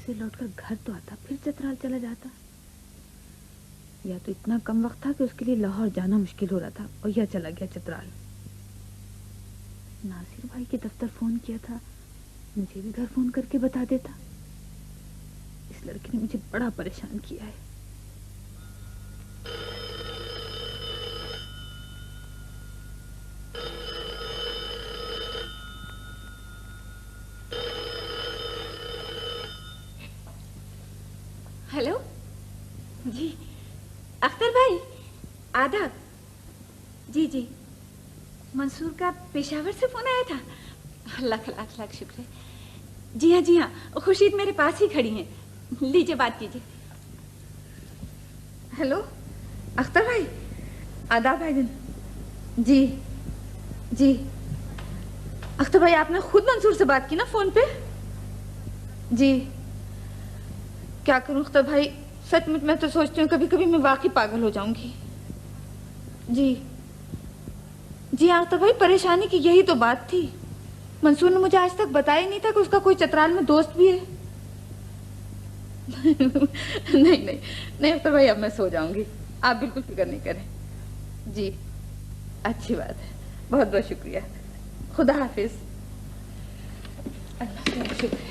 से लौटकर घर तो आता, फिर चतराल चला जाता। या तो इतना कम वक्त था कि उसके लिए लाहौर जाना मुश्किल हो रहा था, और यह चला गया चतराल। नासिर भाई के दफ्तर फोन किया था, मुझे भी घर फोन करके बता देता। इस लड़के ने मुझे बड़ा परेशान किया है। हेलो जी, अख्तर भाई, आदाब। जी जी, मंसूर का पेशावर से फोन आया था। लाख लाख लाख शुक्र है। जी हाँ जी हाँ, खुर्शीद मेरे पास ही खड़ी हैं। लीजिए बात कीजिए। हेलो अख्तर भाई, आदाब भाईजान। जी जी, अख्तर भाई आपने खुद मंसूर से बात की ना फोन पे? जी, क्या करूं अख्तर भाई, सचमुच मैं तो सोचती हूँ कभी कभी मैं वाकई पागल हो जाऊंगी। जी जी अख्तर भाई, परेशानी की यही तो बात थी। मंसूर ने मुझे आज तक बताया नहीं था कि उसका कोई चतराल में दोस्त भी है। नहीं नहीं नहीं अख्तर भाई, अब मैं सो जाऊंगी, आप बिल्कुल फिक्र नहीं करें। जी अच्छी बात है, बहुत बहुत शुक्रिया। खुदा हाफिज। अल्लाह का शुक्र है।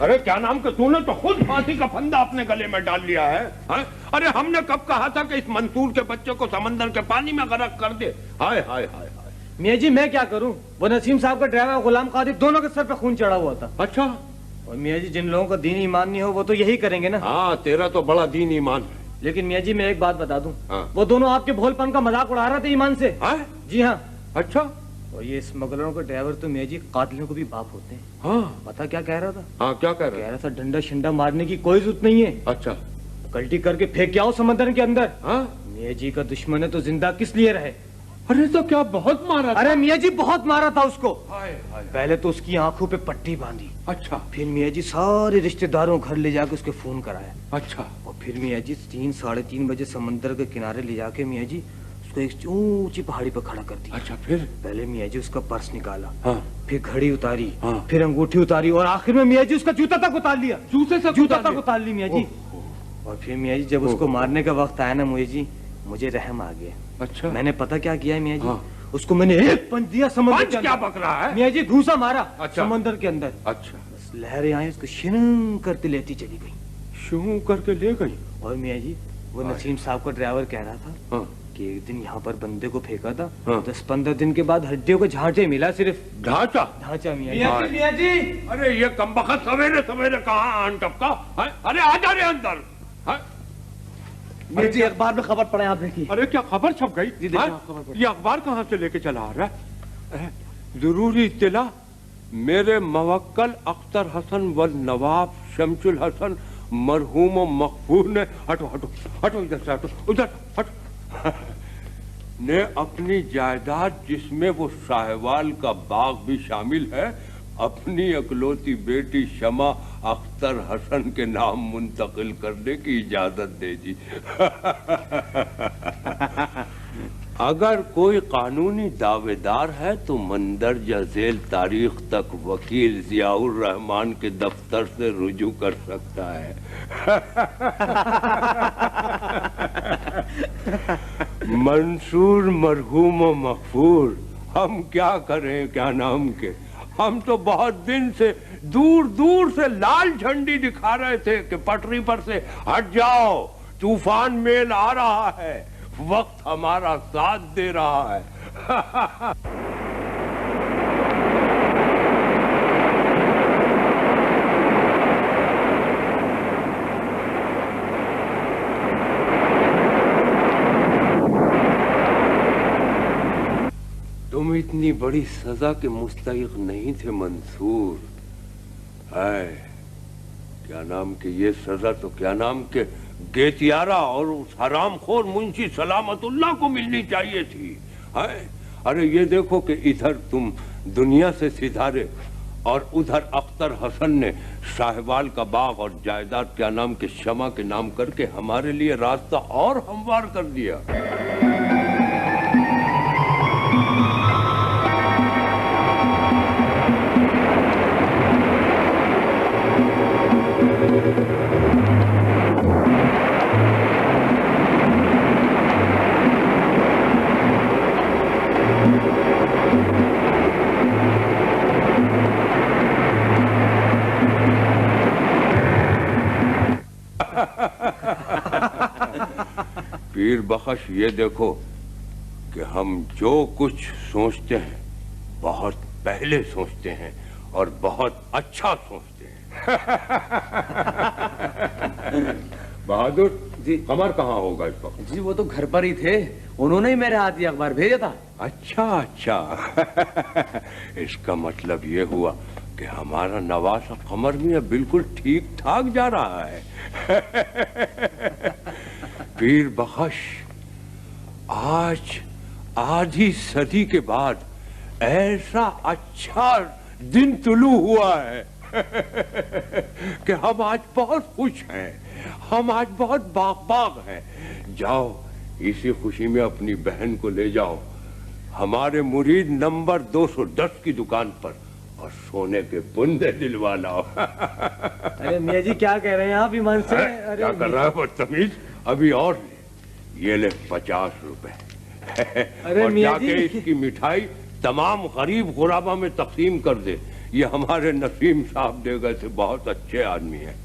अरे क्या नाम का, तूने तो खुद फांसी का फंदा अपने गले में डाल लिया है, हा? अरे हमने कब कहा था कि इस मंसूर के बच्चे को समंदर के पानी में गर्क कर दे। हाय हाय हाय हाय। मियाँ जी मैं क्या करूं, वो नसीम साहब का ड्राइवर गुलाम कादिर दोनों के सर पे खून चढ़ा हुआ था। अच्छा। और मियाँ जी जिन लोगों का दीन ईमान नहीं हो वो तो यही करेंगे ना। हाँ तेरा तो बड़ा दीन ईमान है। लेकिन मियाँ जी मैं एक बात बता दूं, हाँ। वो दोनों आपके भोलपन का मजाक उड़ा रहे थे ईमान से। हाँ? जी हाँ। अच्छा। और ये स्मगलरों के ड्राइवर तो मियाँ जी कातिलों को भी बाप होते हैं। हाँ। पता क्या कह रहा था? हाँ क्या कह रहा था? डंडा शंडा मारने की कोई जरूरत नहीं है। अच्छा। गलती करके फेंक के आओ समंदर के अंदर। हाँ? मियाँ जी का दुश्मन है तो जिंदा किस लिए रहे? अरे तो क्या बहुत मारा था? अरे मियाँ जी बहुत मारा था उसको। हाय हाय। पहले तो उसकी आंखों पे पट्टी बांधी। अच्छा। फिर मियाँ जी सारे रिश्तेदारों घर ले जाके उसके फोन कराया। अच्छा। और फिर मियाँ जी 3 साढ़े 3 बजे समंदर के किनारे ले जाके मियाँ जी उसको एक ऊंची पहाड़ी पर खड़ा कर दिया। अच्छा। फिर पहले मियाँ जी उसका पर्स निकाला। हाँ। फिर घड़ी उतारी। हाँ। फिर अंगूठी उतारी और आखिर में मियाँ जी उसका जूता तक उतार लिया। जूते से जूता तक उतार ली मियाँ जी। और फिर मियाँ जी जब उसको मारने का वक्त आया ना मियाँ जी, मुझे रहम आ गया। अच्छा। मैंने पता क्या किया है मियाँ जी? हाँ। उसको मैंने एक पंच दिया समंदर के अंदर। क्या बक रहा है? मियाँ जी घूसा मारा। अच्छा। समंदर के अंदर। अच्छा। बस लहरें आई उसको शिरंग करते लेती चली गई। शू करके ले गई। और मियाँ जी वो नसीम साहब का ड्राइवर कह रहा था हाँ। कि एक दिन यहाँ पर बंदे को फेंका था। हाँ। 10-15 दिन के बाद हड्डियों के झांचे मिला, सिर्फ ढांचा। ढांचा मियाँ जी। मियाँ जी अरे ये कमबख्त सवेरे सवेरे कहाँ आन टपका? अरे आ जा रे अंदर। मियाँ जी अखबार में खबर पढ़े आप देखिए। अरे क्या खबर छप गई? ये अखबार कहाँ से लेके चला आ रहा है? जरूरी इत्तिला, मेरे मवक्कल अख्तर हसन व नवाब शमसुल हसन मरहूम व मकफूर ने हटो हटो हटो इधर से, हटो उधर हटो ने अपनी जायदाद जिसमें वो साहिवाल का बाग भी शामिल है, अपनी अकलौती बेटी शमा अख्तर हसन के नाम मुंतकिल करने की इजाजत दे दी। अगर कोई कानूनी दावेदार है तो मंदरजा झेल तारीख तक वकील जियाउर रहमान के दफ्तर से रुजू कर सकता है। मंसूर मरहूम व मकफूर, हम क्या करें क्या नाम के, हम तो बहुत दिन से दूर दूर से लाल झंडी दिखा रहे थे कि पटरी पर से हट जाओ, तूफान मेल आ रहा है, वक्त हमारा साथ दे रहा है। तुम इतनी बड़ी सजा के मुस्तहिक नहीं थे मंसूर। है क्या नाम के ये सजा तो क्या नाम के गेतियारा और उस हरामखोर मुंशी सलामतुल्लाह को मिलनी चाहिए थी। है? अरे ये देखो कि इधर तुम दुनिया से सिधारे और उधर अख्तर हसन ने साहिवाल का बाग और जायदाद क्या नाम के शमा के नाम करके हमारे लिए रास्ता और हमवार कर दिया। पीर बख्श, ये देखो कि हम जो कुछ सोचते हैं बहुत पहले सोचते हैं और बहुत अच्छा सोचते हैं। बहादुर जी, कमर कहाँ होगा इस वक्त? जी वो तो घर पर ही थे, उन्होंने ही मेरे हाथ ये अखबार भेजा था। अच्छा अच्छा। इसका मतलब ये हुआ कि हमारा नवासा कमर मियां बिल्कुल ठीक ठाक जा रहा है। पीर बख्श, आज आधी सदी के बाद ऐसा अच्छा दिन तुलू हुआ है कि हम आज बहुत खुश हैं, हम आज बहुत बाग हैं। जाओ इसी खुशी में अपनी बहन को ले जाओ हमारे मुरीद नंबर 210 की दुकान पर और सोने के बुंदे दिलवा लाओ। अरे मियाँ जी क्या कह रहे हैं आप ईमान से? अरे क्या कर रहा है बदतमीज? अभी और ले, ये ले 50 रुपए। अरे और मियाँ जाके जी, इसकी मिठाई तमाम गरीब गुराबा में तकसीम कर दे। ये हमारे नसीम साहब दे गए थे, बहुत अच्छे आदमी हैं।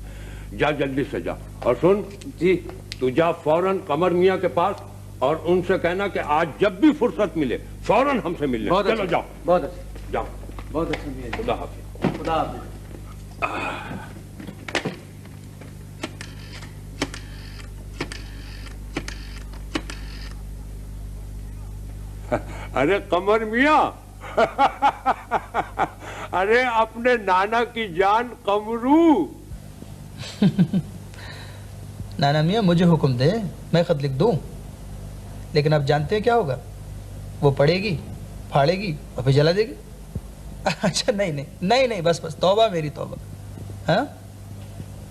जा जल्दी से जा। और सुन जी, तू जा फौरन कमर मियाँ के पास और उनसे कहना कि आज जब भी फुर्सत मिले फौरन हमसे मिलने। बहुत चलो अच्छा, जाओ, बहुत अच्छा, जाओ। बहुत अच्छा मियाँ जी। खुदा हाफिज। खुदा हाफिज। अरे कमर मियाँ, अरे अपने नाना की जान कमरू। नाना मियाँ मुझे हुक्म दे, मैं खत लिख दूं, लेकिन आप जानते हैं क्या होगा? वो पढ़ेगी, फाड़ेगी और फिर जला देगी। अच्छा नहीं नहीं नहीं नहीं, बस बस, तौबा मेरी तौबा। हाँ,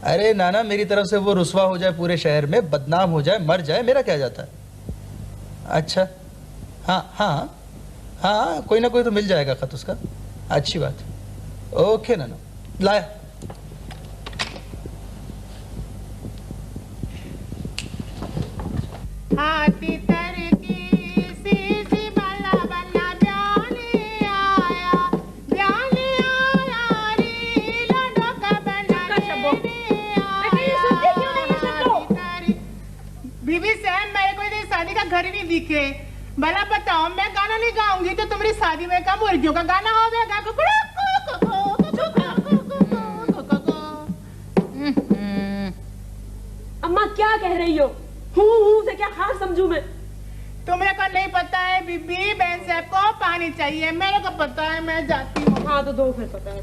अरे नाना मेरी तरफ से वो रुसवा हो जाए पूरे शहर में, बदनाम हो जाए, मर जाए, मेरा क्या जाता है? अच्छा हाँ हाँ हाँ, कोई ना कोई तो मिल जाएगा खत उसका। अच्छी बात। ओके नाना, लाया। हाथी तरकी सी बल्ला बल्ला ब्याली आया री लडो का बना बीबी सैन, मेरे को इधर शादी का घर ही नहीं दिखे। भला बताओ, मैं गाना नहीं गाऊंगी तो तुम्हारी शादी में का मुर्गियों का गाना होगा? अम्मा क्या कह रही हो? हूँ से क्या खास समझू मैं? तुम्हें को नहीं पता है बीबी, बहन साहब को पानी चाहिए। मेरे को पता है, मैं जाती हूँ। हाँ तो दो फिर, पता है।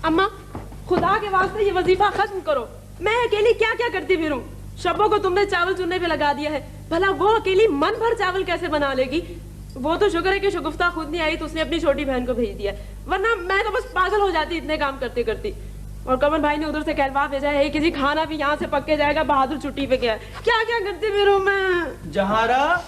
अम्मा खुदा के वास्ते ये वजीफा खत्म करो। मैं अकेली क्या क्या करती फिरूं? शब्बों को तुमने चावल चुनने पे लगा दिया है, भला वो अकेली मन भर चावल कैसे बना लेगी? वो तो शुक्र है कि शगुफ्ता खुद नहीं आई तो उसने अपनी छोटी बहन को भेज दिया, वरना मैं तो बस पागल हो जाती इतने काम करते करती। और कमर भाई ने उधर से कहलवा भेजा है किसी खाना भी यहाँ से पक के जाएगा, बहादुर छुट्टी पे गया है। क्या क्या करती फिरूं मैं? जहारा,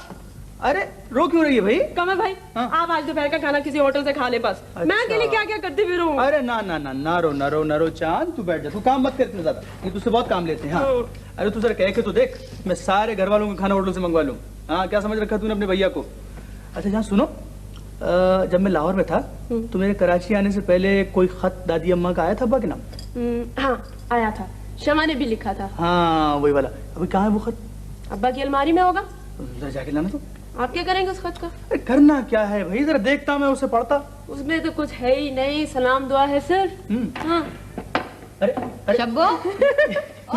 अरे रो क्यों रही है भाई? कमर भाई हाँ? आप आज दोपहर का खाना किसी होटल से खा ले बस। अच्छा। मैं अकेली क्या क्या करती फिरूं? अरे ना ना ना, ना रो ना रो ना रो चांद, तू बैठ जा, तू काम मत कर इतना ज्यादा, ये तुझसे बहुत काम लेते हैं। हाँ, अरे तू जरा कह के तो देख, मैं सारे घर वालों का खाना होटल से मंगवा लूँ। हाँ, क्या समझ रखा तूने अपने भैया को? अच्छा जहाँ सुनो, जब मैं लाहौर में था तो मेरे कराची आने से पहले कोई खत दादी अम्मा का आया था अब्बा के नाम? हाँ आया था, शमा ने भी लिखा था। हाँ वही वाला। अभी कहाँ है वो खत? अब्बा की अलमारी में होगा, जरा जाके लाना। तो आप क्या करेंगे उस खत का? अरे करना क्या है भाई, जरा देखता मैं उसे पढ़ता। उसमें तो कुछ है ही नहीं, सलाम दुआ है सिर्फ। हाँ। अरे अरे शब्बो,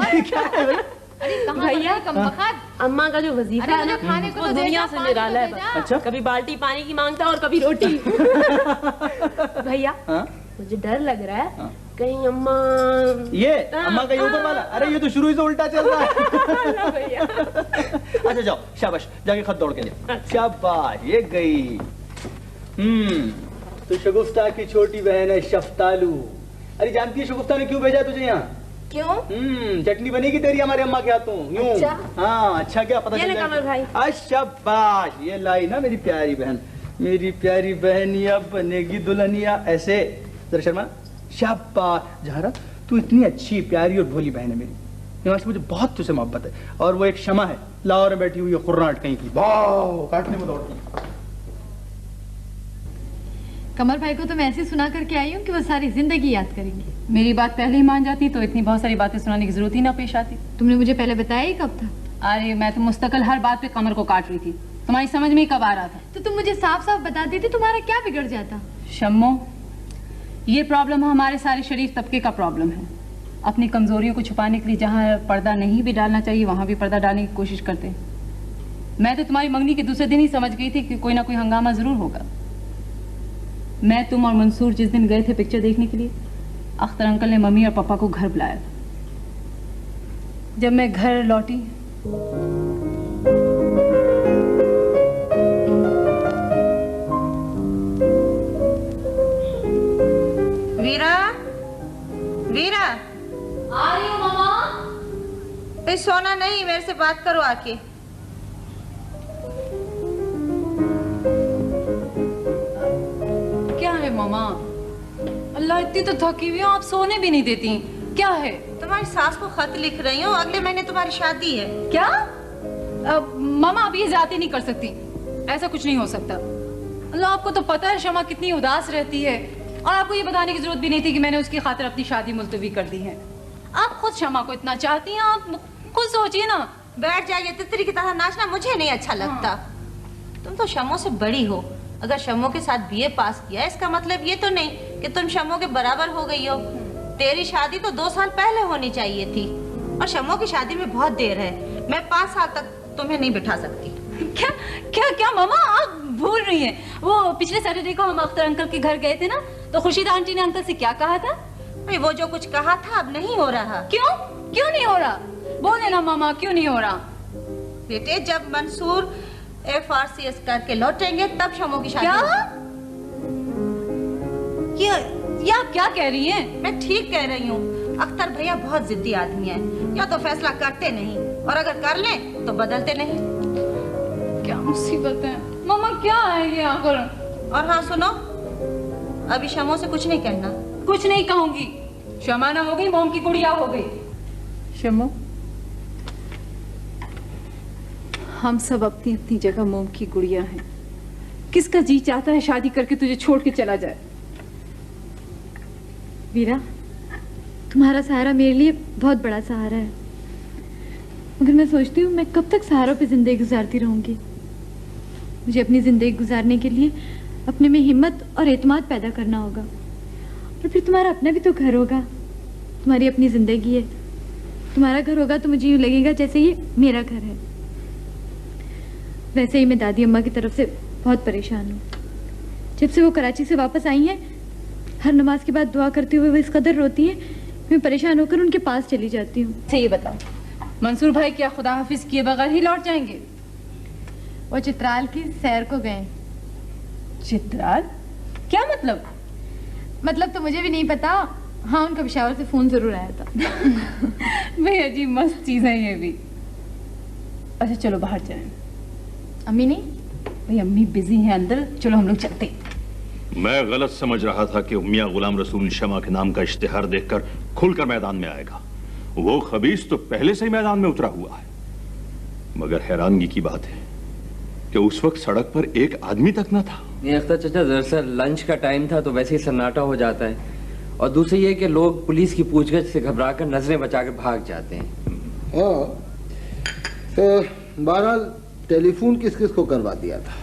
ये क्या है भाई? अरे कहाँ भैया, कम बखत। अम्मा का जो वजीफा अरे है ना, मुझे खाने को वो तो दुनिया देना, से पानी निराला तो है। दे जा। अच्छा कभी बाल्टी पानी की मांगता और कभी रोटी। भैया हाँ? मुझे डर लग रहा है कहीं अम्मा ये अम्मा का ये ऊपर वाला, अरे ये तो शुरू ही से उल्टा चल रहा है। ना भैया। अच्छा जाओ, शाबाश, जाके खत दौड़ के ले। शाबाश, ये गई। तो शगुफ्ता की छोटी बहन है शफ्तालू। अरे जानती है शगुफ्ता ने क्यों भेजा तुझे यहाँ? क्यों? चटनी बनेगी तेरी हमारे अम्मा के हाथों, यूं। अच्छा? हाँ, अच्छा क्या पता ये ले कमल भाई। शाबाश, ये लाई ना मेरी प्यारी बहन, मेरी प्यारी बहनिया बनेगी दुल्हनिया। ऐसे जरा शर्मा। शाबाश जहरा, तू इतनी अच्छी प्यारी और भोली बहन है मेरी, यहाँ से मुझे बहुत तुझसे मोहब्बत है। और वो एक शमा है लाहौर में बैठी हुई है खुर्राट कहीं की, वाह काटने को दौड़ती है। कमर भाई को तो मैं ऐसे सुना करके आई हूँ कि वो सारी जिंदगी याद करेंगे। मेरी बात पहले ही मान जाती तो इतनी बहुत सारी बातें सुनाने की जरूरत ही ना पेश आती। तुमने मुझे पहले बताया ही कब था? अरे मैं तो मुस्तकिल हर बात पे कमर को काट रही थी, तुम्हारी समझ में ही कब आ रहा था? तो तुम मुझे साफ साफ बता देते, तुम्हारा क्या बिगड़ जाता? शम्मो, ये प्रॉब्लम हमारे सारे शरीफ तबके का प्रॉब्लम है। अपनी कमजोरियों को छुपाने के लिए जहाँ पर्दा नहीं भी डालना चाहिए वहाँ भी पर्दा डालने की कोशिश करते हैं। मैं तो तुम्हारी मंगनी के दूसरे दिन ही समझ गई थी कि कोई ना कोई हंगामा जरूर होगा। मैं, तुम और मंसूर जिस दिन गए थे पिक्चर देखने के लिए, अख्तर अंकल ने मम्मी और पापा को घर बुलाया था। जब मैं घर लौटी वीरा, वीरा आ रही हूँ मामा। सोना नहीं, मेरे से बात करो आके। क्या है मामा? अल्लाह, इतनी तो थकी हुई हूँ, आप सोने भी नहीं देती। क्या है? तुम्हारी सास को खत लिख रही हूँ, अगले महीने तुम्हारी शादी है। क्या? मामा आप ये ज्यादा नहीं कर सकती, ऐसा कुछ नहीं हो सकता। अल्लाह, आपको तो पता है शमा कितनी उदास रहती है, और आपको ये बताने की जरूरत भी नहीं थी कि मैंने उसकी खातिर अपनी शादी मुलतवी कर दी है। आप खुद शमा को इतना चाहती हैं, आप खुद सोचिए ना। बैठ जाइए, तितली की तरह नाचना मुझे नहीं अच्छा लगता। तुम तो शमो से बड़ी हो, अगर शमो के साथ बीए पास किया इसका मतलब ये तो नहीं कि तुम शमो के बराबर हो गई हो। तेरी शादी तो 2 साल पहले होनी चाहिए थी, और शमो की शादी में बहुत देर है। मैं 5 साल तक तुम्हें नहीं बिठा सकती। क्या क्या क्या मामा, आप भूल रही हैं, वो पिछले सैटरडे को हम अख्तर अंकल के घर गए थे ना, तो खुर्शीदा आंटी ने अंकल से क्या कहा था? वो जो कुछ कहा था अब नहीं हो रहा। क्यों? क्यों नहीं हो रहा? बोले ना मामा, क्यों नहीं हो रहा? बेटे, जब मंसूर FRCS करके लौटेंगे तब शमो की शादी। क्या? ये आप क्या कह रही हैं? मैं ठीक कह रही हूँ। अख्तर भैया बहुत जिद्दी आदमी है, या तो फैसला करते नहीं, और अगर कर लें तो बदलते नहीं। क्या मुसीबत है मामा, क्या है ये आखिर? और हाँ सुनो, अभी शमो से कुछ नहीं कहना। कुछ नहीं कहूंगी। शमा ना हो गई, मोम की गुड़िया हो गई। शमो, हम सब अपनी अपनी जगह मोम की गुड़िया हैं। किसका जी चाहता है शादी करके तुझे छोड़ के चला जाए? वीरा, तुम्हारा सहारा मेरे लिए बहुत बड़ा सहारा है, मगर मैं सोचती हूँ मैं कब तक सहारों पे जिंदगी गुजारती रहूंगी। मुझे अपनी जिंदगी गुजारने के लिए अपने में हिम्मत और एतमाद पैदा करना होगा, और फिर तुम्हारा अपना भी तो घर होगा। तुम्हारी अपनी जिंदगी है, तुम्हारा घर होगा तो मुझे यूँ लगेगा जैसे ये मेरा घर है। वैसे ही मैं दादी अम्मा की तरफ से बहुत परेशान हूँ। जब से वो कराची से वापस आई हैं, हर नमाज के बाद दुआ करते हुए वो इस कदर रोती हैं, मैं परेशान होकर उनके पास चली जाती हूँ। ये बताओ, मंसूर भाई क्या खुदा हाफिज किए बगैर ही लौट जाएंगे? वो चित्राल की सैर को गए। चित्राल? क्या मतलब? मतलब तो मुझे भी नहीं पता। हाँ, उनका पेशावर से फोन जरूर आया था। भाई अजीब मस्त चीज है ये भी। अच्छा चलो बाहर जाएं। अम्मी नहीं? भाई अम्मी बिजी हैं अंदर, चलो हम लोग चलते। मैं गलत समझ रहा था कि मियां गुलाम रसूल शमा के नाम का इश्तिहार देखकर खुलकर मैदान में आएगा। वो खबीस तो पहले से ही मैदान में उतरा हुआ है। मगर हैरानगी की बात है कि उस वक्त सड़क पर एक आदमी तक न था। ये अख्तर चाचा, दरअसल लंच का टाइम था तो वैसे ही सन्नाटा हो जाता है, और दूसरी ये कि लोग पुलिस की पूछगछ से घबराकर नजरें बचाकर भाग जाते हैं। हाँ, तो बहरहाल टेलीफोन किस किस को करवा दिया था?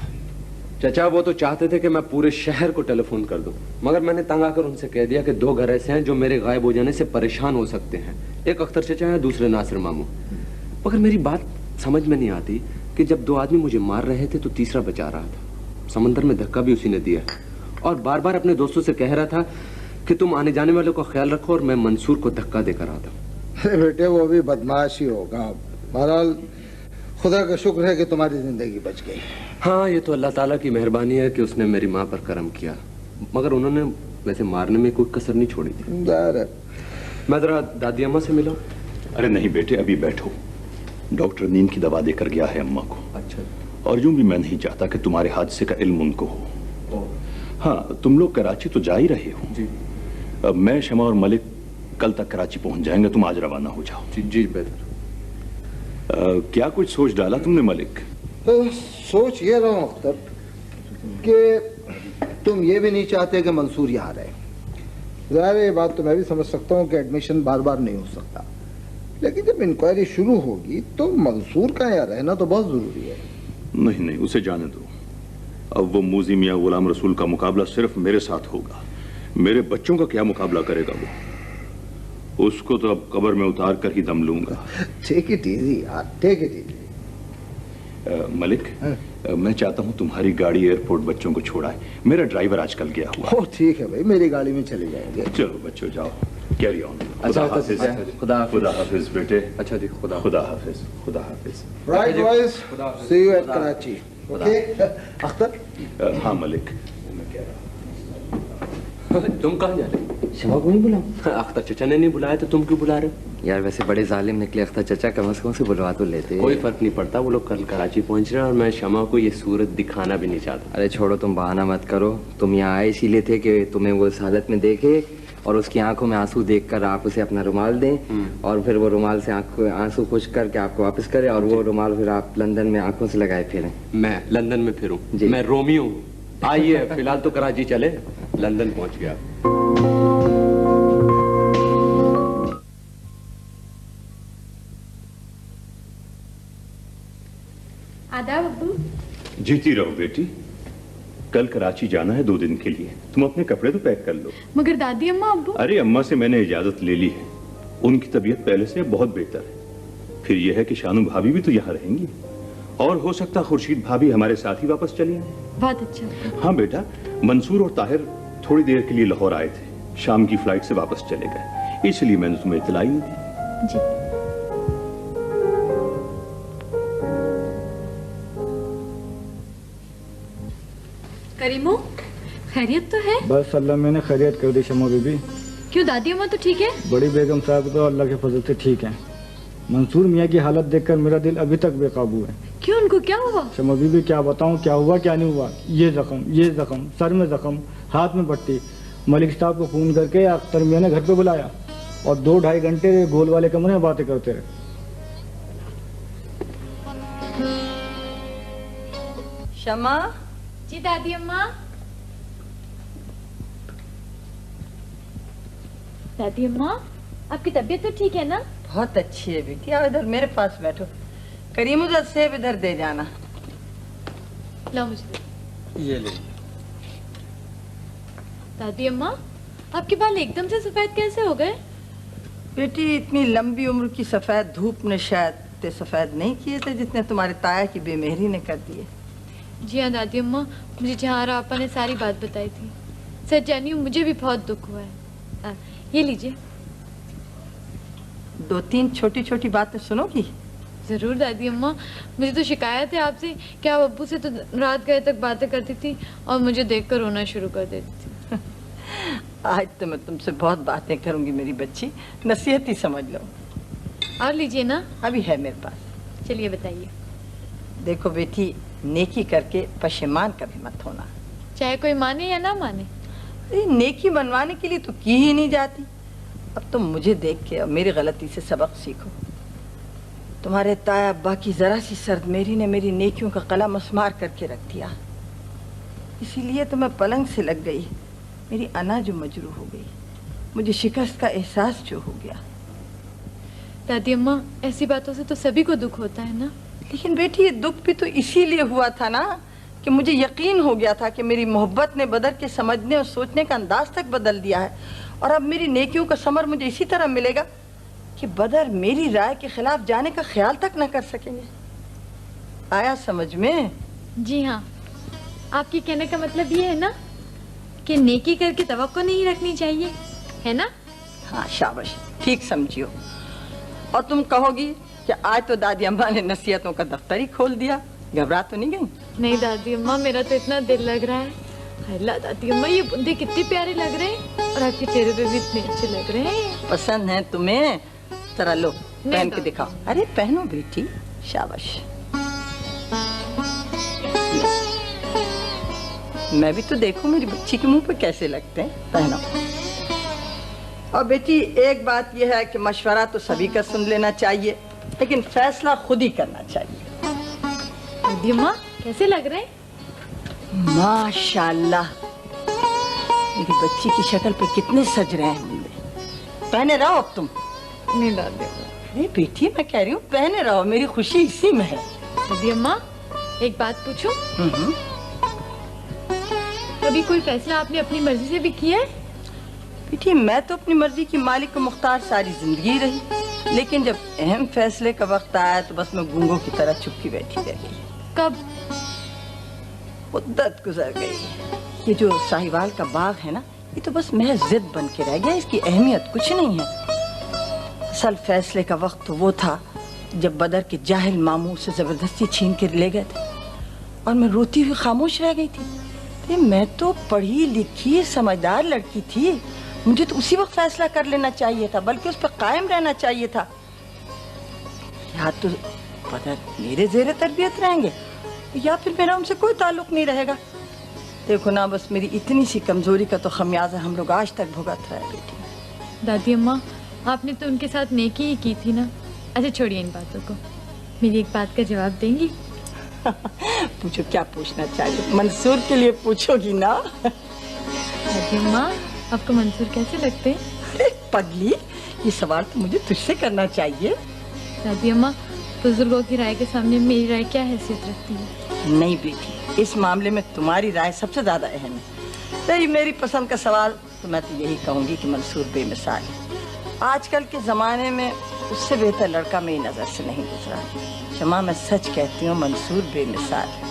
चाचा वो तो चाहते थे कि मैं पूरे शहर को टेलीफोन कर दूं, मगर मैंने तंग आकर उनसे कह दिया कि 2 घर ऐसे हैं जो मेरे गायब हो जाने से परेशान हो सकते हैं। एक अख्तर चाचा है, दूसरे नासिर मामू। मगर मेरी बात समझ में नहीं आती कि जब 2 आदमी मुझे मार रहे थे तो तीसरा बचा रहा था। समंदर में धक्का भी उसी ने दिया और बार बार अपने दोस्तों से कह रहा था कि तुम आने जाने वालों का ख्याल रखो, और मैं मंसूर को धक्का देकर आता। अरे बेटे वो भी बदमाश ही होगा। बहरहाल खुदा का शुक्र है कि तुम्हारी जिंदगी बच गई। हाँ, ये तो अल्लाह ताला की मेहरबानी है कि उसने मेरी माँ पर करम किया, मगर उन्होंने वैसे मारने में कोई कसर नहीं छोड़ी थी। मैं जरा दादी अम्मा से मिला। अरे नहीं बेटे, अभी बैठो। डॉक्टर नींद की दवा देकर गया है अम्मा को। अच्छा। और यूं भी मैं नहीं चाहता कि तुम्हारे हादसे का इल्म उनको हो। हाँ, तुम लोग कराची तो जा ही रहे हो जी। अब मैं, शमा और मलिक कल तक कराची पहुंच जाएंगे। तुम आज रवाना हो जाओ। जी जी बेहतर। क्या कुछ सोच डाला तुमने मलिक? सोच ये रहा हूं अख्तर कि तुम ये भी नहीं चाहते कि मंसूर यहाँ रहे। ज़ाहिर है ये बात तो मैं भी समझ सकता हूँ कि एडमिशन बार बार नहीं हो सकता, लेकिन जब इंक्वायरी शुरू होगी तो मंसूर का यहाँ रहना तो बहुत ज़रूरी है। नहीं नहीं, उसे जाने दो। अब वो मूजी मियाँ गुलाम रसूल का मुकाबला सिर्फ मेरे साथ होगा। मेरे बच्चों का क्या मुकाबला करेगा वो? उसको तो अब कब्र में उतार कर ही दम लूंगा। टेक इट इजी यार, टेक इट इजी। मलिक, मैं चाहता हूँ तुम्हारी गाड़ी एयरपोर्ट बच्चों को छोड़ाए। मेरा ड्राइवर आजकल गया हुआ। ठीक है भाई, मेरी गाड़ी में चले जाएंगे। चलो बच्चों जाओ, कैरी ऑन। अच्छा, खुदा हाफिज बेटे। अच्छा जी, खुदा हाफिज। खुदा हाफिज। Right boys, see you at Karachi. Okay Akhtar. हाँ मलिक। तुम कहाँ जा रहे? शमा को नहीं बुलाऊं? अख्तर चचा ने नहीं बुलाया तो तुम क्यों बुला रहे हो? यार वैसे बड़े जालिम निकले अख्तर चचा, कम से कम से बुलवा तो लेते। कोई फर्क नहीं पड़ता, वो लोग कल कराची पहुंच रहे हैं और मैं शमा को ये सूरत दिखाना भी नहीं चाहता। अरे छोड़ो, तुम बहाना मत करो। तुम यहाँ आए इसीलिए थे कि तुम्हें वो इस हालत में देखे और उसकी आंखों में आंसू देखकर आप उसे अपना रुमाल दें और फिर वो रुमाल से आंसू खुश करके आपको वापस करे और वो रुमाल फिर आप लंदन में आंखों से लगाए फिरें। मैं लंदन में फिरूं? मैं रोमियो हूँ। आइए फिलहाल तो कराची चले, लंदन पहुंच गया। आदाब अब्बू। जीती रहो बेटी। कल कराची जाना है 2 दिन के लिए। तुम अपने कपड़े तो पैक कर लो। मगर दादी अम्मा अब्बू। अरे अम्मा से मैंने इजाजत ले ली है, उनकी तबीयत पहले से बहुत बेहतर है। फिर यह है कि शानू भाभी भी तो यहाँ रहेंगी और हो सकता खुर्शीद भाभी हमारे साथ ही वापस चली आए। बहुत अच्छा। हाँ बेटा, मंसूर और ताहिर थोड़ी देर के लिए लाहौर आए थे, शाम की फ्लाइट से वापस चले गए, इसलिए मैंने तुम्हें इत्तला ही नहीं दी। जी। करीमो, खैरियत तो है? बस अल्लाह मैंने खैरियत कर दी शमा बीबी। क्यों दादी अम्मा तो ठीक है? बड़ी बेगम साहब तो अल्लाह के फजल से ठीक हैं। मंसूर मियाँ की हालत देखकर मेरा दिल अभी तक बेकाबू है। क्यों, उनको क्या हुआ? शमा बीबी क्या बताऊँ, क्या हुआ क्या नहीं हुआ। ये जख्म, सर में जख्म, हाथ में पट्टी। मलिक साहब को फोन करके अख्तर मियाँ ने घर पे बुलाया और 2-2.5 घंटे गोल वाले कमरे में बातें करते रहे। शमा। जी दादी अम्मा। दादी अम्मा, आपकी तबीयत तो ठीक है ना? बहुत अच्छी है बेटी, आओ इधर मेरे पास बैठो। करीम उधर सेब इधर दे जाना। लो मुझे। ये ले। दादी अम्मा, आपके बाल एकदम से सफेद कैसे हो गए? बेटी इतनी लंबी उम्र की सफेद धूप ने शायद ते सफेद नहीं किए थे जितने तुम्हारे ताया की बेमेहरी ने कर दिए। जी हाँ दादी अम्मा, मुझे जहारा आपा ने सारी बात बताई थी। सच जानी हूँ, मुझे भी बहुत दुख हुआ है। ये लीजिए। 2-3 छोटी छोटी बातें सुनोगी? जरूर दादी अम्मा, मुझे तो शिकायत है आपसे कि आप अब्बू से तो रात गए तक बातें करती थी और मुझे देखकर रोना शुरू कर देती थी। आज तो मैं तुमसे बहुत बातें करूंगी मेरी बच्ची, नसीहत ही समझ लो। और लीजिए ना। अभी है मेरे पास। चलिए बताइए। देखो बेटी, नेकी करके पशेमान कभी मत होना, चाहे कोई माने या ना माने। नेकी मनवाने के लिए तो की ही नहीं जाती। अब तुम मुझे देख के और मेरी गलती से सबक सीखो। तुम्हारे ताया अब्बा की जरा सी सर्द मेरी ने मेरी नेकियों का कला मसमार करके रख दिया, इसीलिए तो मैं पलंग से लग गई। मेरी अना जो मजरू हो गई, मुझे शिकस्त का एहसास जो हो गया। दादी अम्मा, ऐसी बातों से तो सभी को दुख होता है ना। लेकिन बेटी ये दुख भी तो इसीलिए हुआ था ना कि मुझे यकीन हो गया था कि मेरी मोहब्बत ने बदर के समझने और सोचने का अंदाज तक बदल दिया है और अब मेरी नेकियों का समर मुझे इसी तरह मिलेगा। कि बदर मेरी राय के खिलाफ जाने का ख्याल तक न कर सकेंगे। आया समझ में? जी हाँ, आपके कहने का मतलब ये है ना कि नेकी करके तवक्को नहीं रखनी चाहिए, है ना? हाँ शाबाश, ठीक समझियो। और तुम कहोगी कि आज तो दादी अम्मा ने नसीहतों का दफ्तर ही खोल दिया, घबरा तो नहीं गई? नहीं दादी अम्मा, मेरा तो इतना दिल लग रहा है। अल्लाह दादी अम्मा, ये बूंदे कितने प्यारे लग रहे हैं और आपके चेहरे पे भी इतने अच्छे लग रहे हैं। पसंद है तुम्हें? जरा लो पहन के दिखाओ। अरे पहनो बेटी, शाबाश। मैं भी तो देखूं मेरी बच्ची के मुंह पे कैसे लगते हैं। पहनो। और बेटी एक बात यह है कि मशवरा तो सभी का सुन लेना चाहिए, लेकिन फैसला खुद ही करना चाहिए। दादी अम्मा कैसे लग रहे हैं? माशाल्लाह, मेरी बच्ची की शक्ल पे कितने सज रहे हैं मुंडे। पहने रहो अब तुम। नहीं दादी अम्मा। अरे बेटी मैं कह रही हूँ पहने रहो, मेरी खुशी इसी में है। दादी अम्मा एक बात पूछूं? कभी कोई फैसला आपने अपनी मर्जी से भी किया है? बेटी मैं तो अपनी मर्जी की मालिक को मुख्तार सारी जिंदगी रही, लेकिन जब अहम फैसले का वक्त आया तो बस मैं गूंगों की तरह चुपकी बैठी रह गई। कब? मुद्दत गुजर गई। ये जो साहिवाल का बाग है ना, ये तो बस महज जिद बन के रह गया, इसकी अहमियत कुछ नहीं है। असल फैसले का वक्त तो वो था जब बदर के जाहिल मामू से जबरदस्ती छीन कर ले गए थे और मैं रोती हुई खामोश रह गई थी। मैं तो पढ़ी लिखी समझदार लड़की थी, मुझे तो उसी वक्त फैसला कर लेना चाहिए था, बल्कि उस पर कायम रहना चाहिए था। या तो बदर मेरे ज़ेरे तरबियत रहेंगे या फिर मेरा उनसे कोई ताल्लुक नहीं रहेगा। देखो ना, बस मेरी इतनी सी कमजोरी का तो खमियाजा हम लोग आज तक भुगत रहे हैं। बेटी दादी अम्मा आपने तो उनके साथ नेकी ही की थी ना। अच्छा छोड़िए इन बातों को, मेरी एक बात का जवाब देंगी? पूछो, क्या पूछना चाहिए? मंसूर के लिए पूछोगी ना? दादी अम्मा आपको मंसूर कैसे लगते हैं? पगली, ये सवाल तो मुझे तुझसे करना चाहिए। दादी अम्मा बुजुर्गों की राय के सामने मेरी राय क्या हैसियत रखती है? नहीं बेटी, इस मामले में तुम्हारी राय सबसे ज्यादा अहम है। रही मेरी पसंद का सवाल तो मैं तो यही कहूंगी कि मंसूर बेमिसाल है। आजकल के जमाने में उससे बेहतर लड़का मेरी नजर से नहीं गुजरा। शमा मैं सच कहती हूँ, मंसूर बेमिसाल है।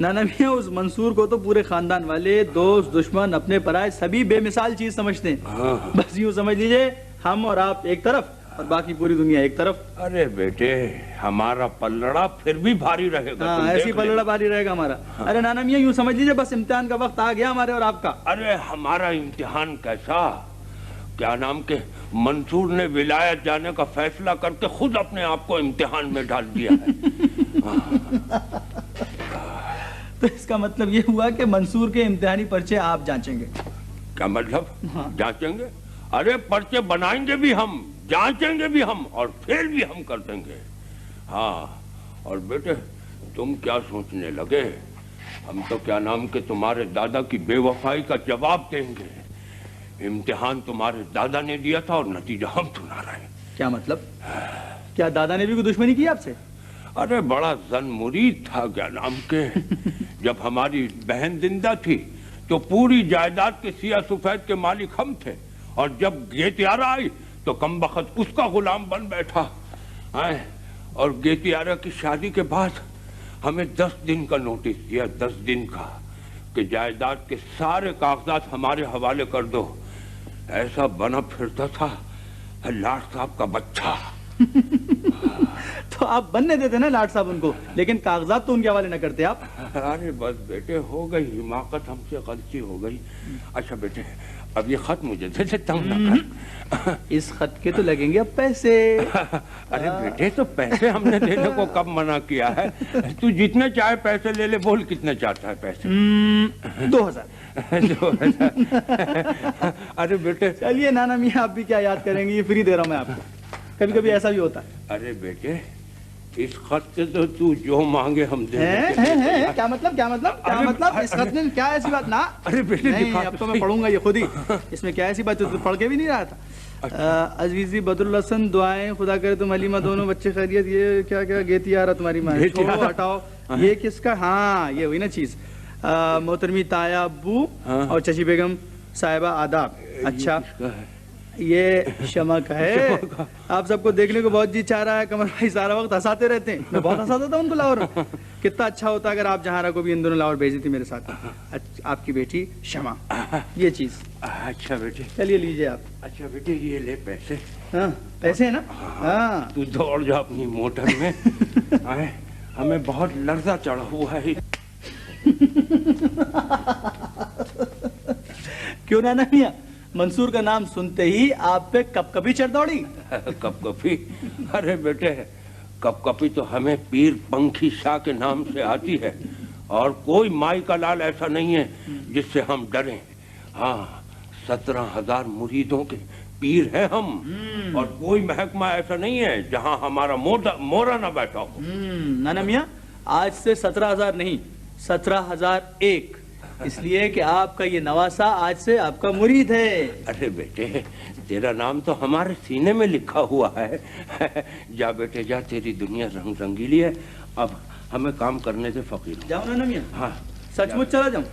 नाना मियाँ, उस मंसूर को तो पूरे खानदान वाले, दोस्त, दुश्मन, अपने पराए सभी बेमिसाल चीज समझते हैं। बस यूँ समझ लीजिए, हम और आप एक तरफ और बाकी पूरी दुनिया एक तरफ। अरे बेटे, हमारा पल्लड़ा फिर भी भारी रहेगा। ऐसी पल्लड़ा भारी रहेगा हमारा। अरे नाना मियाँ, यूँ समझ लीजिए बस इम्तिहान का वक्त आ गया हमारे और आपका। अरे हमारा इम्तिहान कैसा? क्या नाम के मंसूर ने विलायत जाने का फैसला करके खुद अपने आप को इम्तिहान में डाल दिया है। तो इसका मतलब ये हुआ कि मंसूर के इम्तिहानी पर्चे आप जांचेंगे? क्या मतलब? जांचेंगे? अरे पर्चे बनाएंगे भी हम, जांचेंगे भी हम और फेल भी हम कर देंगे। हाँ, और बेटे तुम क्या सोचने लगे? हम तो क्या नाम के तुम्हारे दादा की बेवफाई का जवाब देंगे। इम्तिहान तुम्हारे दादा ने दिया था और नतीजा हम सुना रहे हैं। क्या मतलब? क्या दादा ने भी कोई दुश्मनी की आपसे? अरे बड़ा जन-मुरीद था क्या नाम के। जब हमारी बहन जिंदा थी तो पूरी जायदाद के सिया सफेद के मालिक हम थे, और जब गेतियारा आई तो कमबख्त उसका गुलाम बन बैठा। और गेतियारा की शादी के बाद हमें 10 दिन का नोटिस दिया, 10 दिन का, कि जायदाद के सारे कागजात हमारे हवाले कर दो। ऐसा बना फिरता था लाट साहब का बच्चा। तो आप बनने देते ना लाट साहब उनको, लेकिन कागजात तो उनके हवाले न करते आप। अरे बस बेटे, हो गई हिमाकत, हमसे गलती हो गई। अच्छा बेटे, अब ये खत मुझे दे देता हूँ ना कर। इस खत के तो लगेंगे अब पैसे। अरे बेटे, तो पैसे हमने देने को कब मना किया है? तू जितने चाहे पैसे ले ले। बोल कितने चाहता है पैसे? 2000। 2000। अरे बेटे चलिए नाना मियाँ, आप भी क्या याद करेंगे, ये फ्री दे रहा हूँ मैं आपको। कभी कभी ऐसा भी होता है। अरे बेटे, इस खत से तो तू जो मांगे हम दे देंगे। क्या मतलब? क्या मतलब? क्या मतलब? इस खत में क्या ऐसी बात ना? अरे बेटे नहीं, अब तो मैं पढ़ूंगा ये खुद ही। इसमें क्या ऐसी बात? तो पढ़ के भी नहीं रहा था। अजीजी बदरुल हसन, दुआएं खुदा करे तुम हलीमा दोनों बच्चे खैरियत। ये क्या क्या गेती आ रहा तुम्हारी माँ? छोड़ो, हटाओ। ये किसका? हाँ, ये हुई ना चीज। मोहतरमी ताया अब्बू और चची बेगम साहिबा आदाब। अच्छा, ये शमा का है। आप सबको देखने को बहुत जी चाह रहा है। कमर भाई सारा वक्त हंसाते रहते हैं। मैं बहुत हंसाता था उनको लाहौर। कितना अच्छा होता अगर आप जहाँ को भी इन दोनों लाहौर भेजी थी मेरे साथ। आपकी बेटी शमा, ये चीज। अच्छा बेटे, चलिए लीजिए आप। अच्छा बेटे, ये ले पैसे। हाँ, पैसे है ना? हाँ, तू दौड़ जा अपनी मोटर में। हमें बहुत लर्जा चढ़ा हुआ है। क्यों नाना मियां, मंसूर का नाम सुनते ही आप पे कपकपी चढ़ दौड़ी? कपकपी? अरे बेटे, कपकपी तो हमें पीर पंखी शाह के नाम से आती है, और कोई माई का लाल ऐसा नहीं है जिससे हम डरें। हाँ, 17,000 मुरीदों के पीर हैं हम, और कोई महकमा ऐसा नहीं है जहाँ हमारा मोरा ना बैठा हो। नाना मियां, आज से 17,000 नहीं, 17,001, इसलिए कि आपका ये नवासा आज से आपका मुरीद है। अरे बेटे, तेरा नाम तो हमारे सीने में लिखा हुआ है। जा बेटे जा, तेरी दुनिया रंग रंगीली है। अब हमें काम करने से फकीर। जाओ नाना मियां। हाँ, सचमुच चला जाऊं?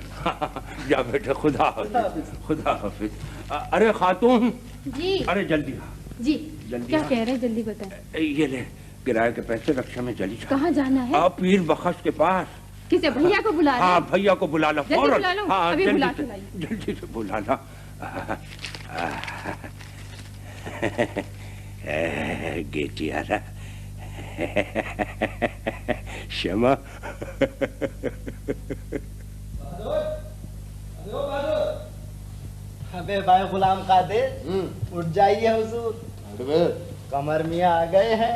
जा बेटे, खुदा हाफिज। खुदा हाफिज। अरे खातून जी। अरे जल्दी जी, जल्दी क्या कह रहे हैं, जल्दी बताएं। ये ले किराए के पैसे, रक्षा में चली जा। कहाँ जाना है? पीर बखश के पास। किसे, भैया को बुला रहे हैं? हाँ, भैया को बुला लो जल्दी फौरन। बुला लो, हाँ, अभी बुला जल्दी के लाइए। जल्दी से बुलाना। गेटियारा शमा। अबे भाई गुलाम कादिर, उठ जाइए हुजूर। कमर मियां आ गए हैं।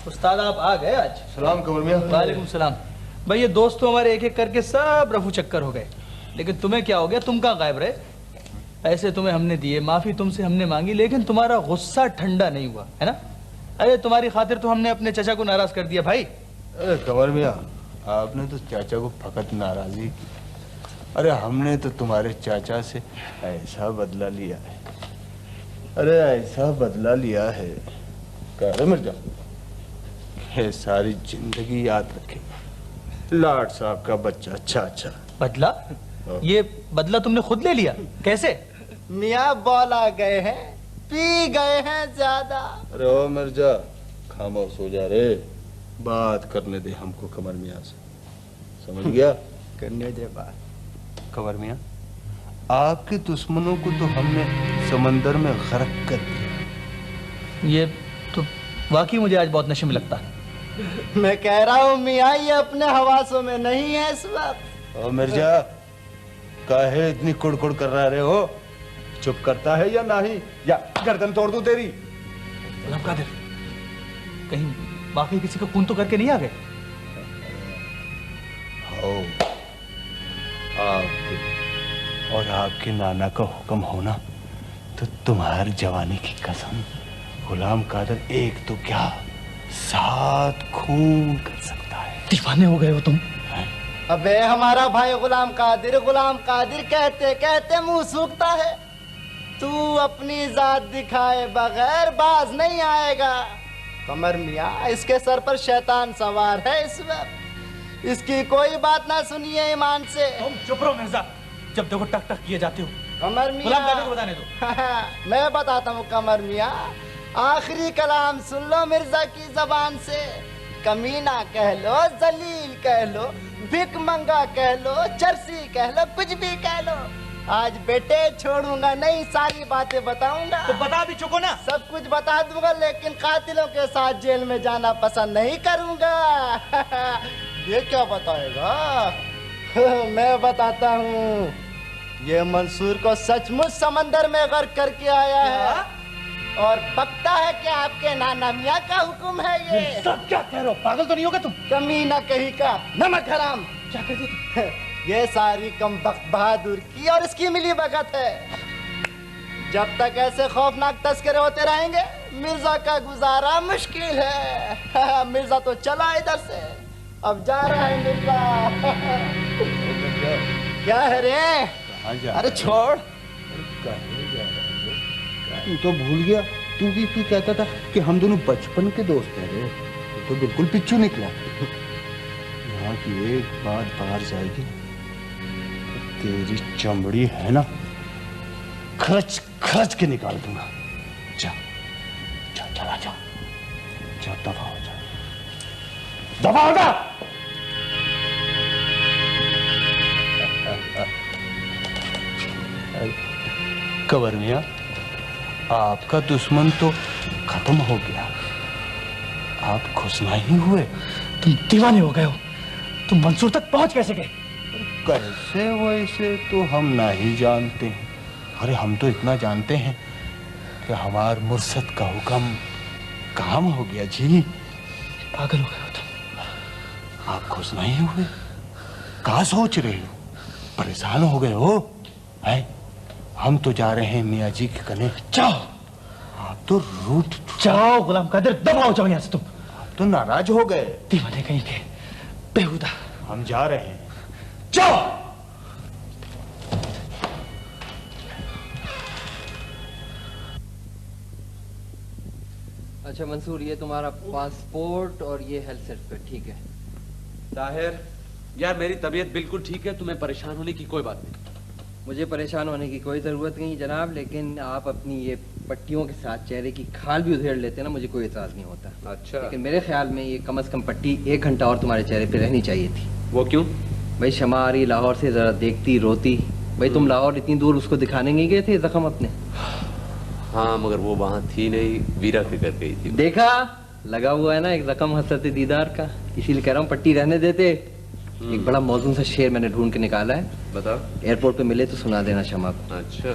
उस्ताद आप आ गए आज। सलाम कमर मियां। वालेकुम सलाम। भाई ये दोस्त तो हमारे एक एक करके सब रफू चक्कर हो गए, लेकिन तुम्हें क्या हो गया? तुम कहाँ गायब रहे? पैसे तुम्हें हमने दिए, माफी तुमसे हमने मांगी, लेकिन तुम्हारा गुस्सा ठंडा नहीं हुआ है ना? अरे तुम्हारी खातिर तो हमने अपने चाचा को नाराज कर दिया भाई। अरे कमर मियां, आपने तो चाचा को फकत नाराजगी की। अरे हमने तो तुम्हारे चाचा से ऐसा बदला लिया है, अरे ऐसा बदला लिया है, कह रहे मिर्जा, ये सारी जिंदगी याद रखे। लाट साहब का बच्चा। अच्छा बदला? ये बदला तुमने खुद ले लिया? कैसे? मियाँ बौला गए हैं, पी गए हैं ज्यादा। अरे ओ मिर्जा, खामोश हो जा रे, बात करने दे हमको कमर मियाँ से, समझ गया? करने दे बात। कमर मियाँ, आपके दुश्मनों को तो हमने समंदर में गर्क कर दिया। ये तो वाकई मुझे आज बहुत नशे में लगता है। मैं कह रहा हूँ मियाँ, ये अपने हवासों में नहीं है इस वक्त। ओ मिर्जा, काहे इतनी कुड़कुड़ कर रहे हो? चुप करता है या नहीं, या गर्दन तोड़ दूं तेरी? गुलाम कादिर, कहीं बाकी किसी का खून तो करके नहीं आ गए? हो, आपके और आपके नाना का हुक्म होना तो तुम्हारी जवानी की कसम, गुलाम कादिर एक तो क्या 7 खून कर सकता है। दीवाने हो गए हो तुम? अबे हमारा भाई गुलाम कादिर कहते कहते मुंह सूखता है। तू अपनी जात दिखाए बगैर बाज नहीं आएगा। कमर मियाँ, इसके सर पर शैतान सवार है इस वक्त, इसकी कोई बात ना सुनिए ईमान से। तुम चुप रहो मिर्जा, जब देखो टक टक किए जाते हो। कमर मियाँ, गुलाम कादिर को बताने दो। मैं बताता हूँ कमर मियाँ, आखिरी कलाम सुन लो मिर्जा की जबान से। कमीना कह लो, जलील कह लो, भिक मंगा कह लो, चरसी कह लो, कुछ भी कह लो, आज बेटे छोड़ूंगा नहीं, सारी बातें बताऊंगा। तो बता भी चुको ना। सब कुछ बता दूंगा, लेकिन कातिलों के साथ जेल में जाना पसंद नहीं करूंगा। ये क्या बताएगा? मैं बताता हूँ, ये मंसूर को सचमुच समंदर में गर्क करके आया है, और पकता है कि आपके नाना मियाँ का हुक्म है ये। सब क्या कह रहे हो? पागल तो नहीं होगा तुम? कमीना कहीं का नमक हराम। क्या कहते थे? ये सारी कमबख्त बहादुर की और इसकी मिली भगत है। जब तक ऐसे खौफनाक तस्करे होते रहेंगे, मिर्जा का गुजारा मुश्किल है। मिर्जा तो चला इधर से, अब जा रहा है मिर्जा। क्या है रे? अरे छोड़। तू तो भूल गया, तू कहता था कि हम दोनों बचपन के दोस्त हैं रे। तू तो बिल्कुल पिच्छू निकला। यहाँ की एक बात बाहर जाएगी तेरी चमड़ी है ना, खर्च खर्च के निकाल दूंगा। जा जा चला जा, जा दफा हो जा, दफा हो जा। कवर मियां, आपका दुश्मन तो खत्म हो गया, आप खुश नहीं हुए? तुम दीवाने हो गए हो, तुम मंसूर तक पहुंच कैसे गए? कैसे वैसे तो हम नहीं जानते हैं। अरे हम तो इतना जानते हैं कि हमार मुर्शद का हुक्म काम हो गया जी। पागल हो गए हो तुम। आप खुश नहीं हुए? क्या सोच रहे हो? परेशान हो गए हो? है? हम तो जा रहे हैं मियाँ जी के कने। जाओ। आप तो रूठ जाओ गुलाम कादिर, दबाओ जाओ यहाँ से तुम। आप तो नाराज हो गए। दीवाने कहीं के, बेहुदा। हम जा रहे हैं, जाओ। अच्छा मंसूर, ये तुम्हारा पासपोर्ट और ये हेल्थ सर्टिफिकेट, ठीक है? ताहिर, यार मेरी तबीयत बिल्कुल ठीक है, तुम्हें परेशान होने की कोई बात नहीं। मुझे परेशान होने की कोई ज़रूरत नहीं जनाब, लेकिन आप अपनी ये पट्टियों के साथ चेहरे की खाल भी उधेड़ लेते ना, मुझे कोई एतराज़ नहीं होता। अच्छा। लेकिन मेरे ख्याल में ये कम से कम पट्टी 1 घंटा और तुम्हारे चेहरे पे रहनी चाहिए थी। वो क्यों? भाई शमा आ रही लाहौर से, ज़रा देखती रोती। भाई तुम लाहौर इतनी दूर उसको दिखाने नहीं गए थे जख्म अपने? हाँ मगर वो वहाँ थी नहीं, वीरा फिकर गई थी। देखा, लगा हुआ है ना एक जख्म हसरत दीदार का, इसीलिए कह रहा हूँ पट्टी रहने देते। एक बड़ा मौजूद सा शेर मैंने ढूंढ के निकाला है, बताओ। एयरपोर्ट पे मिले तो सुना देना शमा को। अच्छा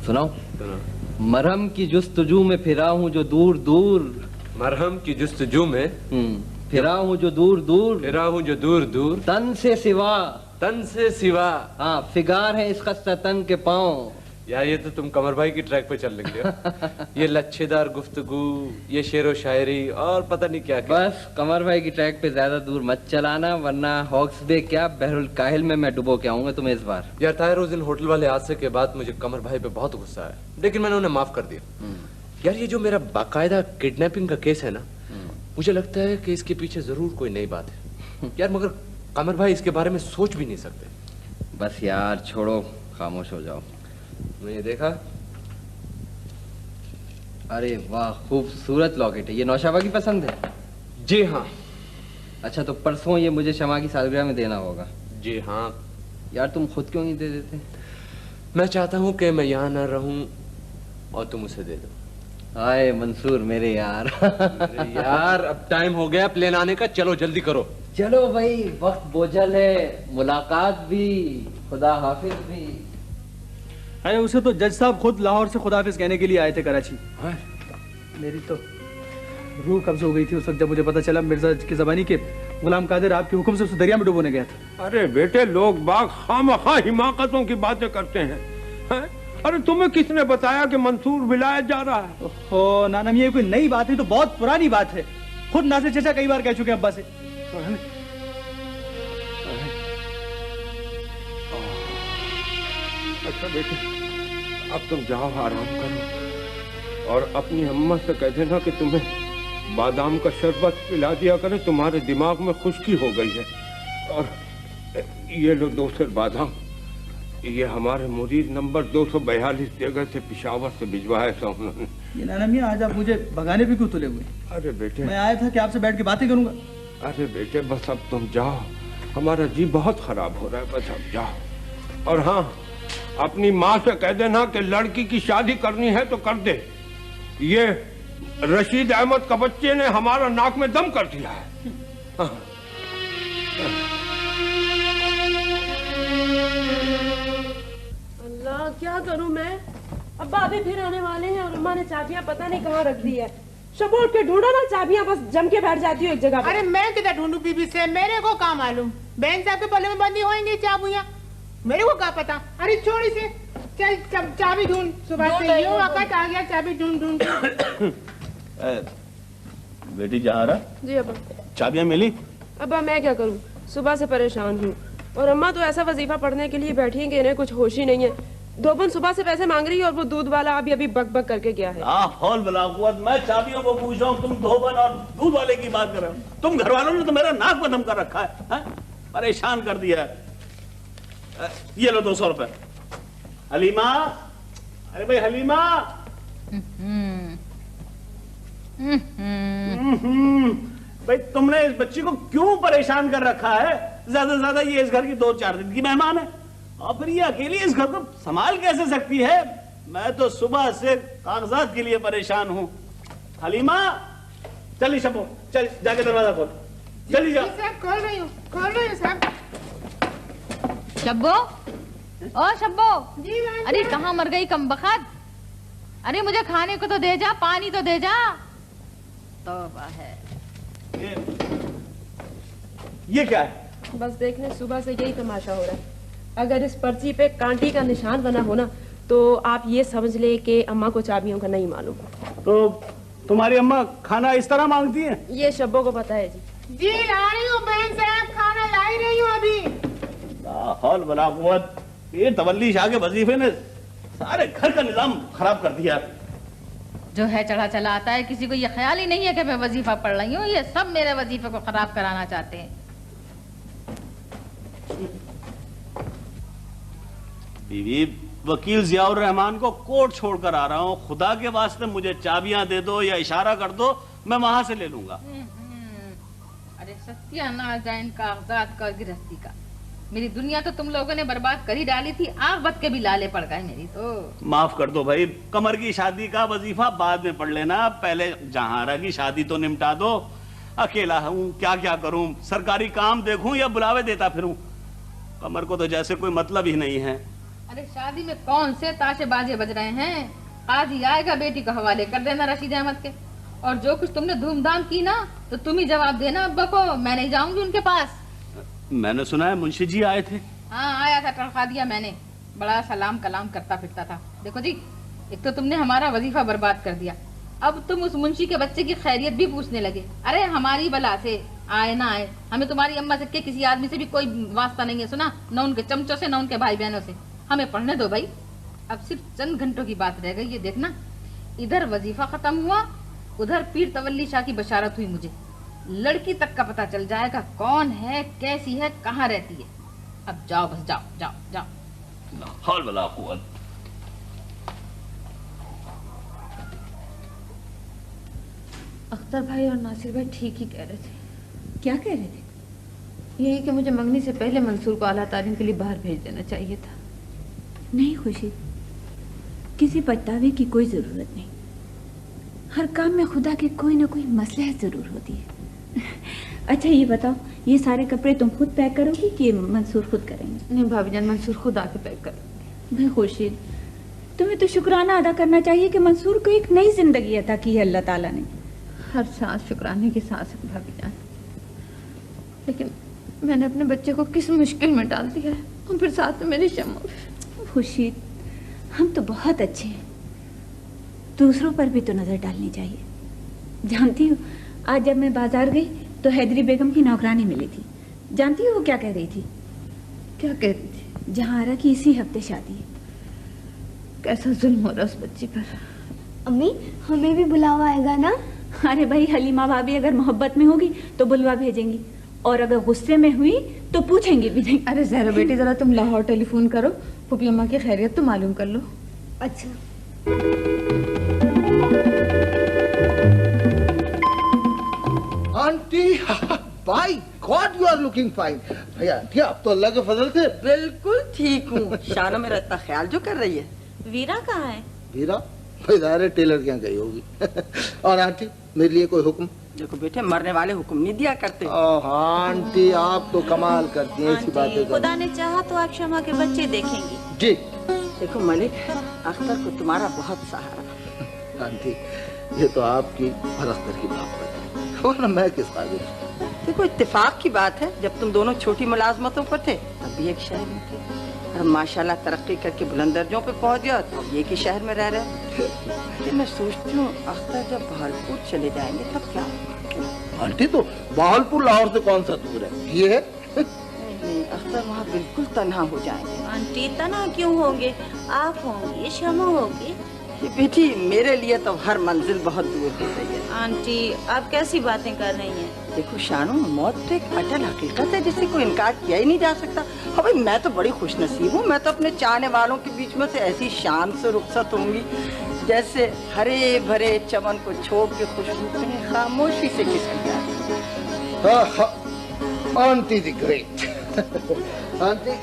सुनाओ। मरहम की जुस्तजू में फिरा हूँ जो दूर दूर। मरहम की जुस्तजू में फिरा हूँ जो दूर दूर। फिरा हूँ जो दूर दूर। तन से सिवा। तन से सिवा। हाँ, फिगार है इस खस्ता तन के पाँव। यार ये तो तुम कमर भाई की ट्रैक पे चल निकले हो। ये लच्छेदार गुफ्तगू, ये शेरो शायरी और पता नहीं क्या क्या। बस कमर भाई की ट्रैक पे ज्यादा दूर मत चलाना, वरना हॉक्स बे क्या बहरुल काहिल में मैं डुबो के आऊंगा तुम्हें इस बार। यार ताहिर, उस दिन होटल वाले हादसे के बाद मुझे कमर भाई पे बहुत गुस्सा है, लेकिन मैंने उन्हें माफ कर दिया। यार ये जो मेरा बाकायदा किडनैपिंग का केस है ना, मुझे लगता है कि इसके पीछे जरूर कोई नई बात है। यार मगर कमर भाई इसके बारे में सोच भी नहीं सकते। बस यार छोड़ो, खामोश हो जाओ। मैं ये देखा। अरे वाह, खूबसूरत लॉकेट है। ये नौशाबा की पसंद है? जी हाँ। अच्छा तो परसों ये मुझे शमा की सालगिरह में देना होगा। जी हाँ। यार तुम खुद क्यों नहीं दे देते? मैं चाहता हूँ कि मैं यहाँ न रहूँ और तुम उसे दे दो। हाय मंसूर मेरे यार। यार अब टाइम हो गया प्लेन आने का, चलो जल्दी करो। चलो भाई, वक्त बोझल है, मुलाकात भी, खुदा हाफिज भी। अरे उसे तो जज साहब खुद लाहौर से खुदाफिज कहने के लिए आए थे कराची। मेरी तो रूह कब्ज हो गई थी उस वक्त जब मुझे पता चला मिर्जा की ज़बानी के गुलाम कादिर आपके हुक्म से उसे दरिया में डुबोने गया था। अरे बेटे, लोग बाग खामखा हिमाकतों की बातें करते हैं, हैं? अरे तुम्हें किसने बताया कि मंसूर विलायत जा रहा है? ओहो नानम, ये कोई नई बात नहीं, तो बहुत पुरानी बात है। खुद नासिर चाचा कई बार कह चुके हैं अब्बा से। अच्छा बेटे, अब तुम जाओ, आराम करो और अपनी अम्मा से कह देना कि तुम्हें बादाम का शरबत पिला दिया करे, तुम्हारे दिमाग में खुश्की हो गई है। और ये लो 2 सेर बादाम, ये हमारे मुरीद नंबर 242 दे गए थे, पिशावर से भिजवाया था उन्होंने। ये नाना मियां, आज आप मुझे भगाने पे क्यों तुले हुए? अरे बेटे, मैं आया था कि आपसे बैठ के बातें करूंगा। अरे बेटे बस अब तुम जाओ, हमारा जी बहुत खराब हो रहा है, बस अब जाओ। और हाँ, अपनी माँ से कह देना कि लड़की की शादी करनी है तो कर दे। ये रशीद अहमद का बच्चे ने हमारा नाक में दम कर दिया है। हाँ। अल्लाह क्या करूं मैं? अब्बा अभी फिर आने वाले हैं और अम्मा ने चाबियां पता नहीं कहाँ रख दी है। सब उठ के ढूंढो ना चाबियां, बस जम के बैठ जाती हूँ एक जगह। अरे मैं किधर ढूंढूं बीबी से, मेरे को क्या मालूम? बहन साहब के पल्ले में बंदी होंगी चाबियां, मेरे को क्या पता। अरे छोड़ इसे, चल चाबी ढूंढ। सुबह से यो वक्त आ गया, चाबी ढूंढ ढूंढ। बेटी जहाँ रहा? जी अब्बा। चाबियां मिली? अब्बा मैं क्या करूं, सुबह से परेशान हूँ और अम्मा तो ऐसा वजीफा पढ़ने के लिए बैठी है कि इन्हें कुछ होश ही नहीं है। धोबन सुबह से पैसे मांग रही है और वो दूध वाला अभी अभी बक बक करके गया है। मैं चाबियों को पूछ रहा हूँ, तुम धोबन और दूध वाले की बात कर रहे हो। तुम घर वालों ने तो मेरा नाक बदम कर रखा है, परेशान कर दिया है। ये लो 200 रुपए। हलीमा, अरे भाई हलीमा। भाई तुमने इस बच्ची को क्यों परेशान कर रखा है? ज्यादा से ज्यादा ये इस घर की 2-4 दिन की मेहमान है और फिर ये अकेली इस घर को संभाल कैसे सकती है? मैं तो सुबह से कागजात के लिए परेशान हूँ। हलीमा, चलिए शब्बो, चल जाके दरवाजा खोल, चली जा। खोल रही हूँ साहब। शब्बो, ओ शब्बो, अरे कहाँ मर गई कमबख्त? अरे मुझे खाने को तो दे जा, पानी तो दे जा। तौबा है। ये क्या है? बस देखने सुबह से यही तमाशा हो रहा है। अगर इस पर्ची पे कांटे का निशान बना हो ना तो आप ये समझ ले कि अम्मा को चाबियों का नहीं मालूम। तो तुम्हारी अम्मा खाना इस तरह मांगती है? ये शब्बो को पता है जी। जी ला रही हूँ बहन साहब, खाना ला ही रही हूँ अभी। हौल बला कुव्वत, ये तवल्ली शाह के वजीफे ने सारे घर का निजाम खराब कर दिया। जो है चढ़ा चला आता है, किसी को ये ख्याल ही नहीं है कि मैं वजीफा पढ़ रही हूँ। ये सब मेरे वजीफे को खराब कराना चाहते हैं। बीवी, वकील जियाउर रहमान को कोर्ट छोड़कर आ रहा हूँ। खुदा के वास्ते मुझे चाबियां दे दो या इशारा कर दो, मैं वहां से ले लूंगा। अरे सत्यानाश जाए इन कागजात का, गिरस्ती का। मेरी दुनिया तो तुम लोगों ने बर्बाद कर ही डाली थी, आखिरत के भी लाले पड़ गए मेरी तो। माफ कर दो भाई, कमर की शादी का वजीफा बाद में पढ़ लेना, पहले जहारा की शादी तो निपटा दो। अकेला हूँ, क्या क्या करूँ? सरकारी काम देखूं या बुलावे देता फिरूं? कमर को तो जैसे कोई मतलब ही नहीं है। अरे शादी में कौन से ताशे बाजे बज रहे हैं? काजी आएगा, बेटी को हवाले कर देना रशीद अहमद के। और जो कुछ तुमने धूमधाम की ना तो तुम ही जवाब देना अब्बा को, मैं नहीं जाऊंगी उनके पास। मैंने सुना है मुंशी जी आए थे। हाँ आया था, तड़खा दिया मैंने। बड़ा सलाम कलाम करता फिरता था। देखो जी, एक तो तुमने हमारा वजीफा बर्बाद कर दिया, अब तुम उस मुंशी के बच्चे की खैरियत भी पूछने लगे। अरे हमारी बला से आए ना आए, हमें तुम्हारी अम्मा से के किसी आदमी से भी कोई वास्ता नहीं है, सुना? न उनके चमचों से, न उनके भाई बहनों से। हमें पढ़ने दो भाई, अब सिर्फ चंद घंटों की बात रह गई। ये देखना, इधर वजीफा खत्म हुआ, उधर पीर तवल्ली शाह की बशारत हुई मुझे। लड़की तक का पता चल जाएगा, कौन है, कैसी है, कहाँ रहती है। अब जाओ, बस जाओ जाओ जाओ। हौल वला कुव्वत। अख्तर भाई और नासिर भाई ठीक ही कह रहे थे। क्या कह रहे थे? यही कि मुझे मंगनी से पहले मंसूर को आला तालीम के लिए बाहर भेज देना चाहिए था। नहीं खुशी, किसी पछतावे की कोई जरूरत नहीं। हर काम में खुदा के कोई ना कोई मसलहत जरूर होती है। अच्छा ये बताओ, ये सारे कपड़े तुम खुद पैक करोगी कि मंसूर खुद करेंगे? नहीं भाभी जान, मंसूर खुद आके पैक करेंगे। भाई खुर्शीद, तुम्हें तो शुक्राना अदा करना चाहिए कि मंसूर को एक नई जिंदगी अता की है अल्लाह ताला ने। हर सांस शुक्राने की सांस है भाभी जान, लेकिन मैंने अपने बच्चे को किस मुश्किल में डाल दिया है, और फिर साथ में मेरी शम्मा। खुर्शीद, हम तो बहुत अच्छे हैं, दूसरों पर भी तो नजर डालनी चाहिए। जानती हो, आज जब मैं बाजार गई तो हैदरी बेगम की नौकरानी मिली थी। जानती हो वो क्या कह रही थी? क्या कह रही थी? जहारा की इसी हफ्ते शादी है। कैसा जुल्म हो रहा उस बच्ची पर। अम्मी, हमें भी बुलावा आएगा ना? अरे भाई, हलीमा भाभी अगर मोहब्बत में होगी तो बुलवा भेजेंगी, और अगर गुस्से में हुई तो पूछेंगे भी नहीं। अरे जहरा बेटी, जरा तुम लाहौर टेलीफोन करो, फूफी अम्मा की खैरियत तो मालूम कर लो। अच्छा। Aunty, by god you are looking fine. भैया आंटी, आप तो अल्लाह के फजल से बिल्कुल ठीक हूँ। शाना मेरा इतना ख्याल जो कर रही है। वीरा कहाँ है? वीरा ज़ाहिर है टेलर के यहाँ गई होगी। और आंटी, मेरे लिए कोई हुक्म? देखो बेटे, मरने वाले हुक्म नहीं दिया करते। आंटी, आप तो कमाल करती हैं, ऐसी बातें। खुदा ने चाहा तो आप शमा के बच्चे देखेंगी। जी। देखो मलिक, अख्तर को तुम्हारा बहुत सहारा। आंटी, ये तो आपकी और अख्तर की मोहब्बत है, वरना मैं किस काबिल। देखो इत्तेफाक की बात है, जब तुम दोनों छोटी मुलाजमतों पर थे तब भी एक शहर में थे, और माशाल्लाह तरक्की करके बुलंद दर्जों पे पहुंच गया तो एक ही शहर में रह रहे। मैं सोचती हूँ अख्तर जब बहालपुर चले जाएंगे तब क्या होगा? आंटी, तो बहालपुर लाहौर से कौन सा दूर है? ये है। नहीं, अख्तर वहाँ बिल्कुल तन्हा हो जाएंगे। आंटी, तन्हा क्यों होंगे? आप होंगी, शमा होगी, बेटी मेरे लिए तो हर मंजिल बहुत दूर हो गई है। आंटी आप कैसी बातें कर रही हैं? देखो शानू, मौत तो एक अटल हकीकत है जिसे कोई इनकार किया ही नहीं जा सकता। हाँ भाई, मैं तो बड़ी खुशनसीब हूँ। मैं तो अपने चाहने वालों के बीच में से ऐसी शान से रुखसत होंगी जैसे हरे भरे चमन को छोड़ के खुशबू कहीं खामोशी से खिसक जाती। Aunty the great. आंटी,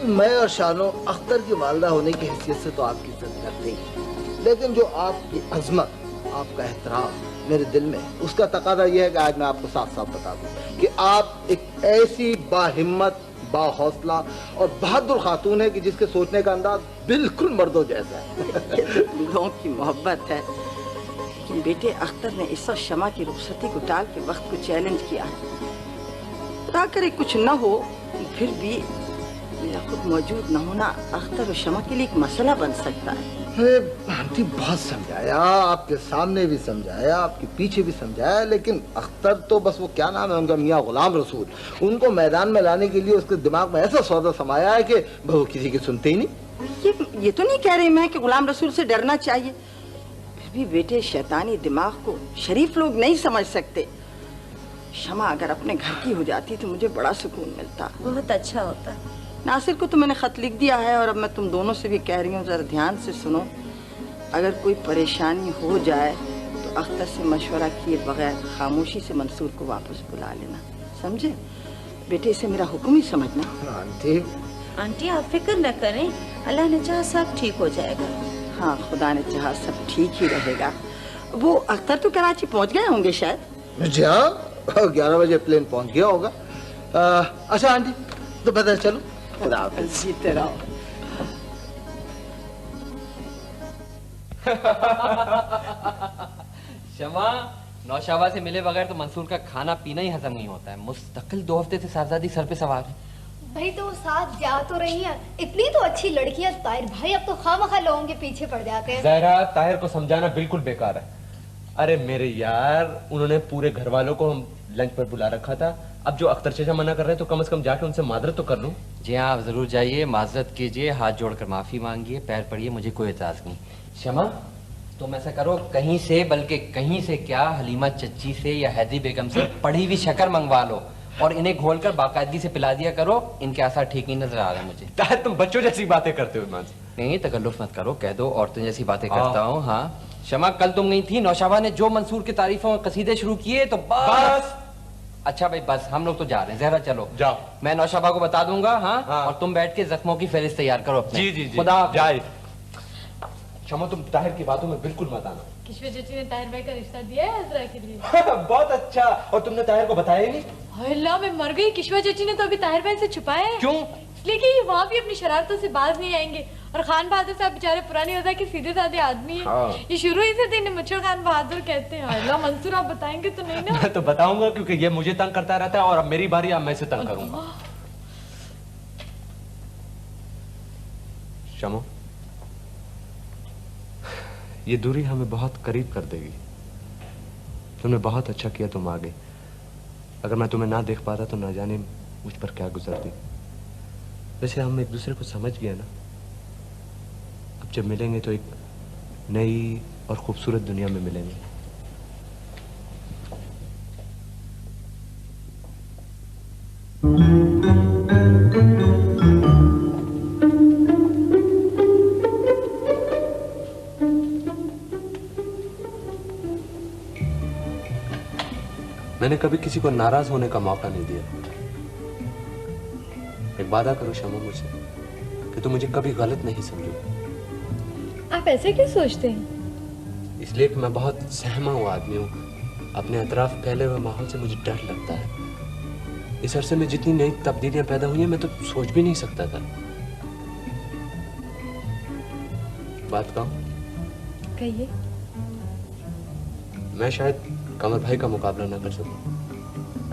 मैं और शानो अख्तर की वालदा होने की हैसियत से तो आपकी इज्जत करते हैं, लेकिन जो आपकी अजमत, आपका एहतराम मेरे दिल में, उसका तकाजा यह है कि आज मैं आपको साफ साफ बता दूं कि आप एक ऐसी बाहिम्मत, बाहौसला और बहादुर खातून है कि जिसके सोचने का अंदाज बिल्कुल मर्दों जैसा है। लोगों की मोहब्बत है, लेकिन बेटे अख्तर ने इस वक्त शमा की रुखसती को टाल के वक्त को चैलेंज किया है। खुदा करे कुछ न हो, फिर भी मेरा खुद मौजूद न होना अख्तर और शमा के लिए एक मसला बन सकता है। अरे आंटी, बहुत समझाया, आपके सामने भी समझाया, आपके पीछे भी समझाया, लेकिन अख्तर तो बस वो क्या नाम है उनका, मियाँ गुलाम रसूल, उनको मैदान में लाने के लिए उसके दिमाग में ऐसा सौदा समाया है कि वो किसी की सुनते ही नहीं। ये तो नहीं कह रही मैं कि गुलाम रसूल से डरना चाहिए, फिर भी बेटे शैतानी दिमाग को शरीफ लोग नहीं समझ सकते। शमा अगर अपने घर की हो जाती तो मुझे बड़ा सुकून मिलता। बहुत अच्छा होता। नासिर को तो मैंने खत लिख दिया है और अब मैं तुम दोनों से भी कह रही हूँ, जरा ध्यान से सुनो। अगर कोई परेशानी हो जाए तो अख्तर से मशवरा किए बगैर खामोशी से मंसूर को वापस बुला लेना, समझे बेटे? इसे मेरा हुक्म ही समझना। आंटी आप फिक्र न करें, अल्लाह ने चाहा सब ठीक हो जाएगा। हाँ, खुदा ने चाहा सब ठीक ही रहेगा। वो अख्तर तो कराची पहुँच गए होंगे शायद। जी हाँ, 11 बजे प्लेन पहुँच गया होगा। अच्छा आंटी, तो बदल चलो। खुदा हाफिज़। जीते रहो। शमा, नौशाबा से मिले बगैर तो मंसूर का खाना पीना ही हजम नहीं होता है। मुस्तकिल 2 हफ्ते से साहबजादी सर पे सवार है। भाई तो साथ जा तो रही हैं, इतनी तो अच्छी लड़कियां ताहिर भाई अब तो खामखा लोगों के पीछे पड़ जाते हैं। ज़हरा, ताहिर को समझाना बिल्कुल बेकार है। अरे मेरे यार, उन्होंने पूरे घर वालों को हम लंच पर बुला रखा था। अब जो अख्तर चाचा मना कर रहे हैं तो कम से कम जाके उनसे माजरत तो कर लूं। जी हाँ, आप जरूर जाइए, माजरत कीजिए, हाथ जोड़कर माफी मांगिए, पैर पड़िए, मुझे कोई एतराज नहीं। शमा, तुम ऐसा करो, कहीं से, बल्कि कहीं से क्या, हलीमा चच्ची से या हैदी बेगम से पड़ी हुई शक्कर मंगवा लो और इन्हें घोलकर बाकायदगी से पिला दिया करो। इनके आसार ठीक नहीं नजर आ रहे मुझे। ताहिर, तुम बच्चों जैसी बातें करते हो। नहीं, तकल्लुफ मत करो, कह दो औरतों जैसी बातें करता हूँ। हाँ शमा, कल तुम गई थी, नौशाबा ने जो मंसूर के तारीफों के कसीदे शुरू किए तो बस। अच्छा भाई बस, हम लोग तो जा रहे हैं। जहरा चलो, जाओ, मैं नौशाबा को बता दूंगा। हाँ, और तुम बैठ के जख्मों की फहरिस्त तैयार करो अपने। जी जी जी, खुदा जाए। शमा, तुम ताहिर की बातों में बिल्कुल मत आना। किशोर चाची ने ताहिर भाई का रिश्ता दिया है अजरा के लिए। बहुत अच्छा, और तुमने ताहिर को बताया ही नहीं? हाय अल्लाह, मैं मर गई। किशोर चाची ने तो अभी ताहिर भाई से छुपाया है। क्यों? इसलिए कि वहाँ भी अपनी शरारतों से बाज नहीं आएंगे। और खान बहादुर साहब बेचारे पुरानी वजह के सीधे साधे आदमी है। हाँ। ये शुरू ही से इन्हें मुझे खान बहादुर कहते हैं। अल्लाह, मंसूर आप बताएंगे तो नहीं ना? मैं तो बताऊंगा, क्योंकि ये मुझे तंग करता रहता है और अब मेरी बारी, अब मैं इसे तंग करूंगा। शमो, ये दूरी हमें बहुत करीब कर देगी। तुमने बहुत अच्छा किया तुम आ गए। अगर मैं तुम्हें ना देख पाता तो ना जाने मुझ पर क्या गुजरती। वैसे हम एक दूसरे को समझ गए ना। अब जब मिलेंगे तो एक नई और खूबसूरत दुनिया में मिलेंगे। मैंने कभी किसी को नाराज होने का मौका नहीं दिया। एक वादा करो शमा मुझसे कि तुम मुझे कभी गलत नहीं समझो। आप ऐसे क्यों सोचते हैं? इसलिए कि मैं बहुत सहमा हुआ आदमी हूँ। अपने अतराफ फैले हुए माहौल से मुझे डर लगता है। इस अरसे में जितनी नई तब्दीलियां पैदा हुई हैं, मैं तो सोच भी नहीं सकता था। बात कहूं? कहिए। मैं शायद कमर भाई का मुकाबला ना कर सकूं।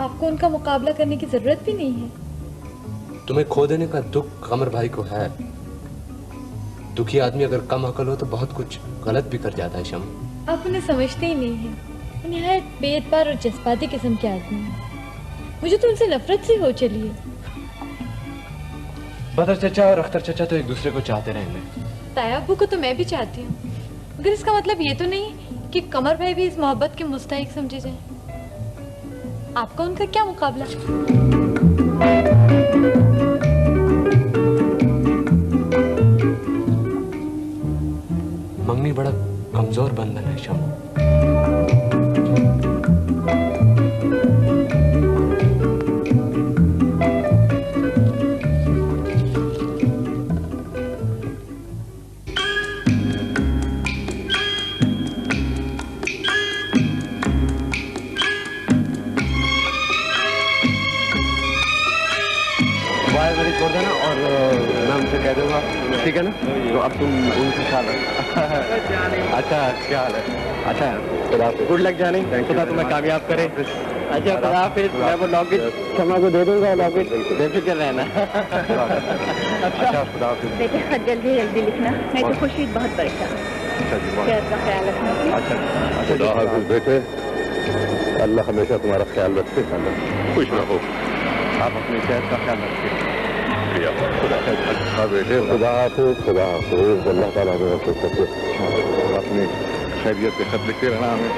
आपको उनका मुकाबला करने की जरूरत भी नहीं है। तुम्हें खो देने का दुख कमर भाई को है। दुखी आदमी अगर कम अकल हो तो बहुत कुछ गलत भी कर जाता है शम। आप उन्हें समझते ही नहीं हैं। वो निहायत बेतबार और जज्बाती किस्म के आदमी हैं। मुझे तो उनसे नफरत सी हो चली है। बदर चचा और अख्तर चचा तो एक दूसरे को चाहते रहेंगे। ताया अब्बू को तो मैं भी चाहती हूँ। मगर इसका मतलब ये तो नहीं कि कमर भाई भी इस मोहब्बत के मुस्तहिक समझे जाए। आपका उनका क्या मुकाबला? मंगनी बड़ा कमजोर बंधन है शमू। छोड़ देना और मैं उनसे कह दूंगा, ठीक है ना? तो अब तुम उनके ख्याल रखो। अच्छा क्या हाल है? अच्छा गुड लक जानी, खुदा तुम्हें कामयाब करे। अच्छा खुदा हाफिज। मैं वो लॉकेट शमा को दे दूंगा, लॉकेट बेफिक्र रहना। अच्छा खुदा हाफिज। बेटे खत जल्दी जल्दी लिखना, मैं तो खुशी बहुत परेशान। सेहत का ख्याल रखना। अच्छा खुदा हाफिज बेटे, अल्लाह हमेशा तुम्हारा ख्याल रखे, खुश रहो। आप अपनी सेहत का ख्याल रखिए। अच्छा बेटे, खुदा हाफिज, खुदा हाफिज। अल्लाह ताला हमें खुश रखे। अपनी खैरियत के खत लिखते रहना हमें।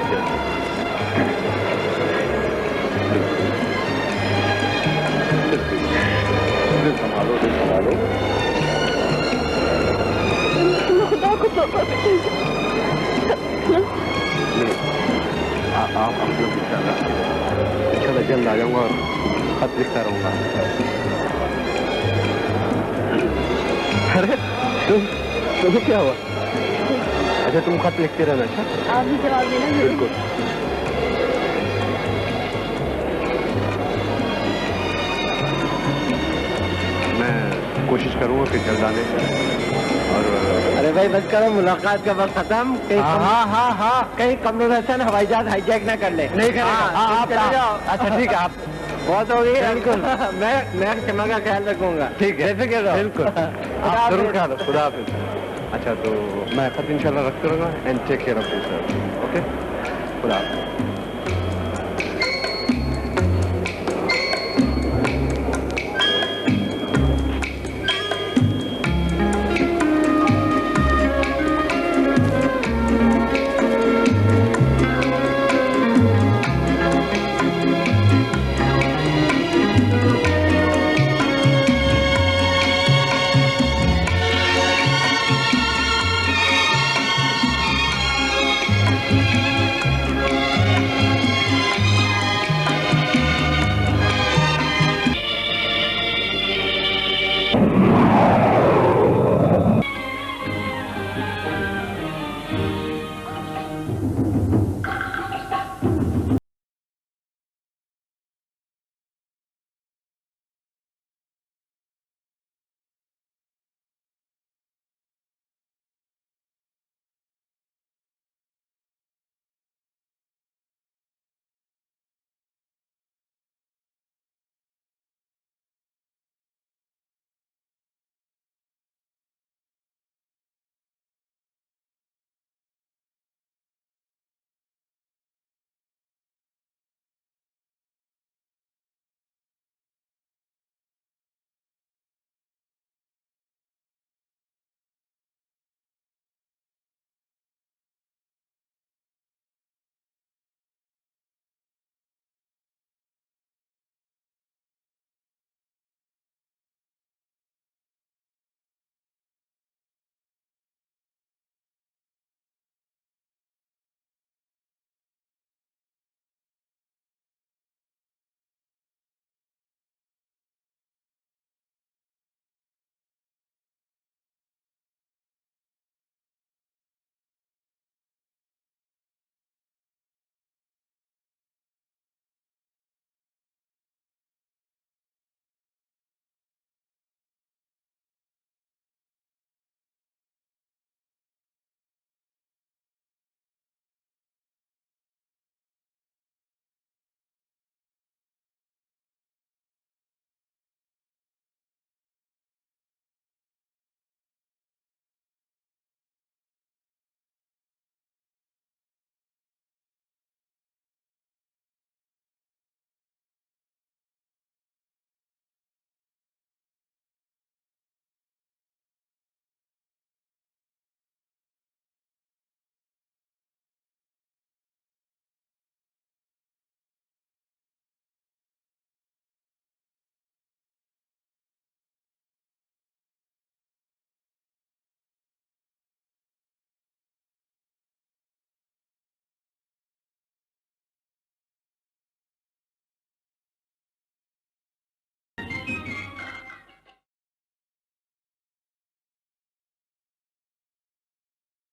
संभालो संभालो। खुदा को तौबा आप लोग इंशाल्लाह जल्द आ जाऊंगा और खत लिखता रहूंगा। अरे तुम्हें क्या हुआ? अच्छा तुम खत लिखते रहना। अच्छा आप भी जवाब देना। बिल्कुल। मैं कोशिश करूंगा कि जल्द आने और अरे भाई बस करो, मुलाकात का वक्त खत्म। कहीं कमरुल हसन हवाई जहाज हाईजैक ना कर ले। नहीं करेगा। आप चले जाओ। अच्छा ठीक है, आप बहुत हो गई। बिल्कुल मैं क्षमा का ख्याल रखूंगा। ठीक है बिल्कुल। आप जरूर ख्याल रखो। खुदा हाफिज। अच्छा तो मैं खत इंशाल्लाह रखते रहूंगा। And take care of yourself. Okay खुदा हाफिज।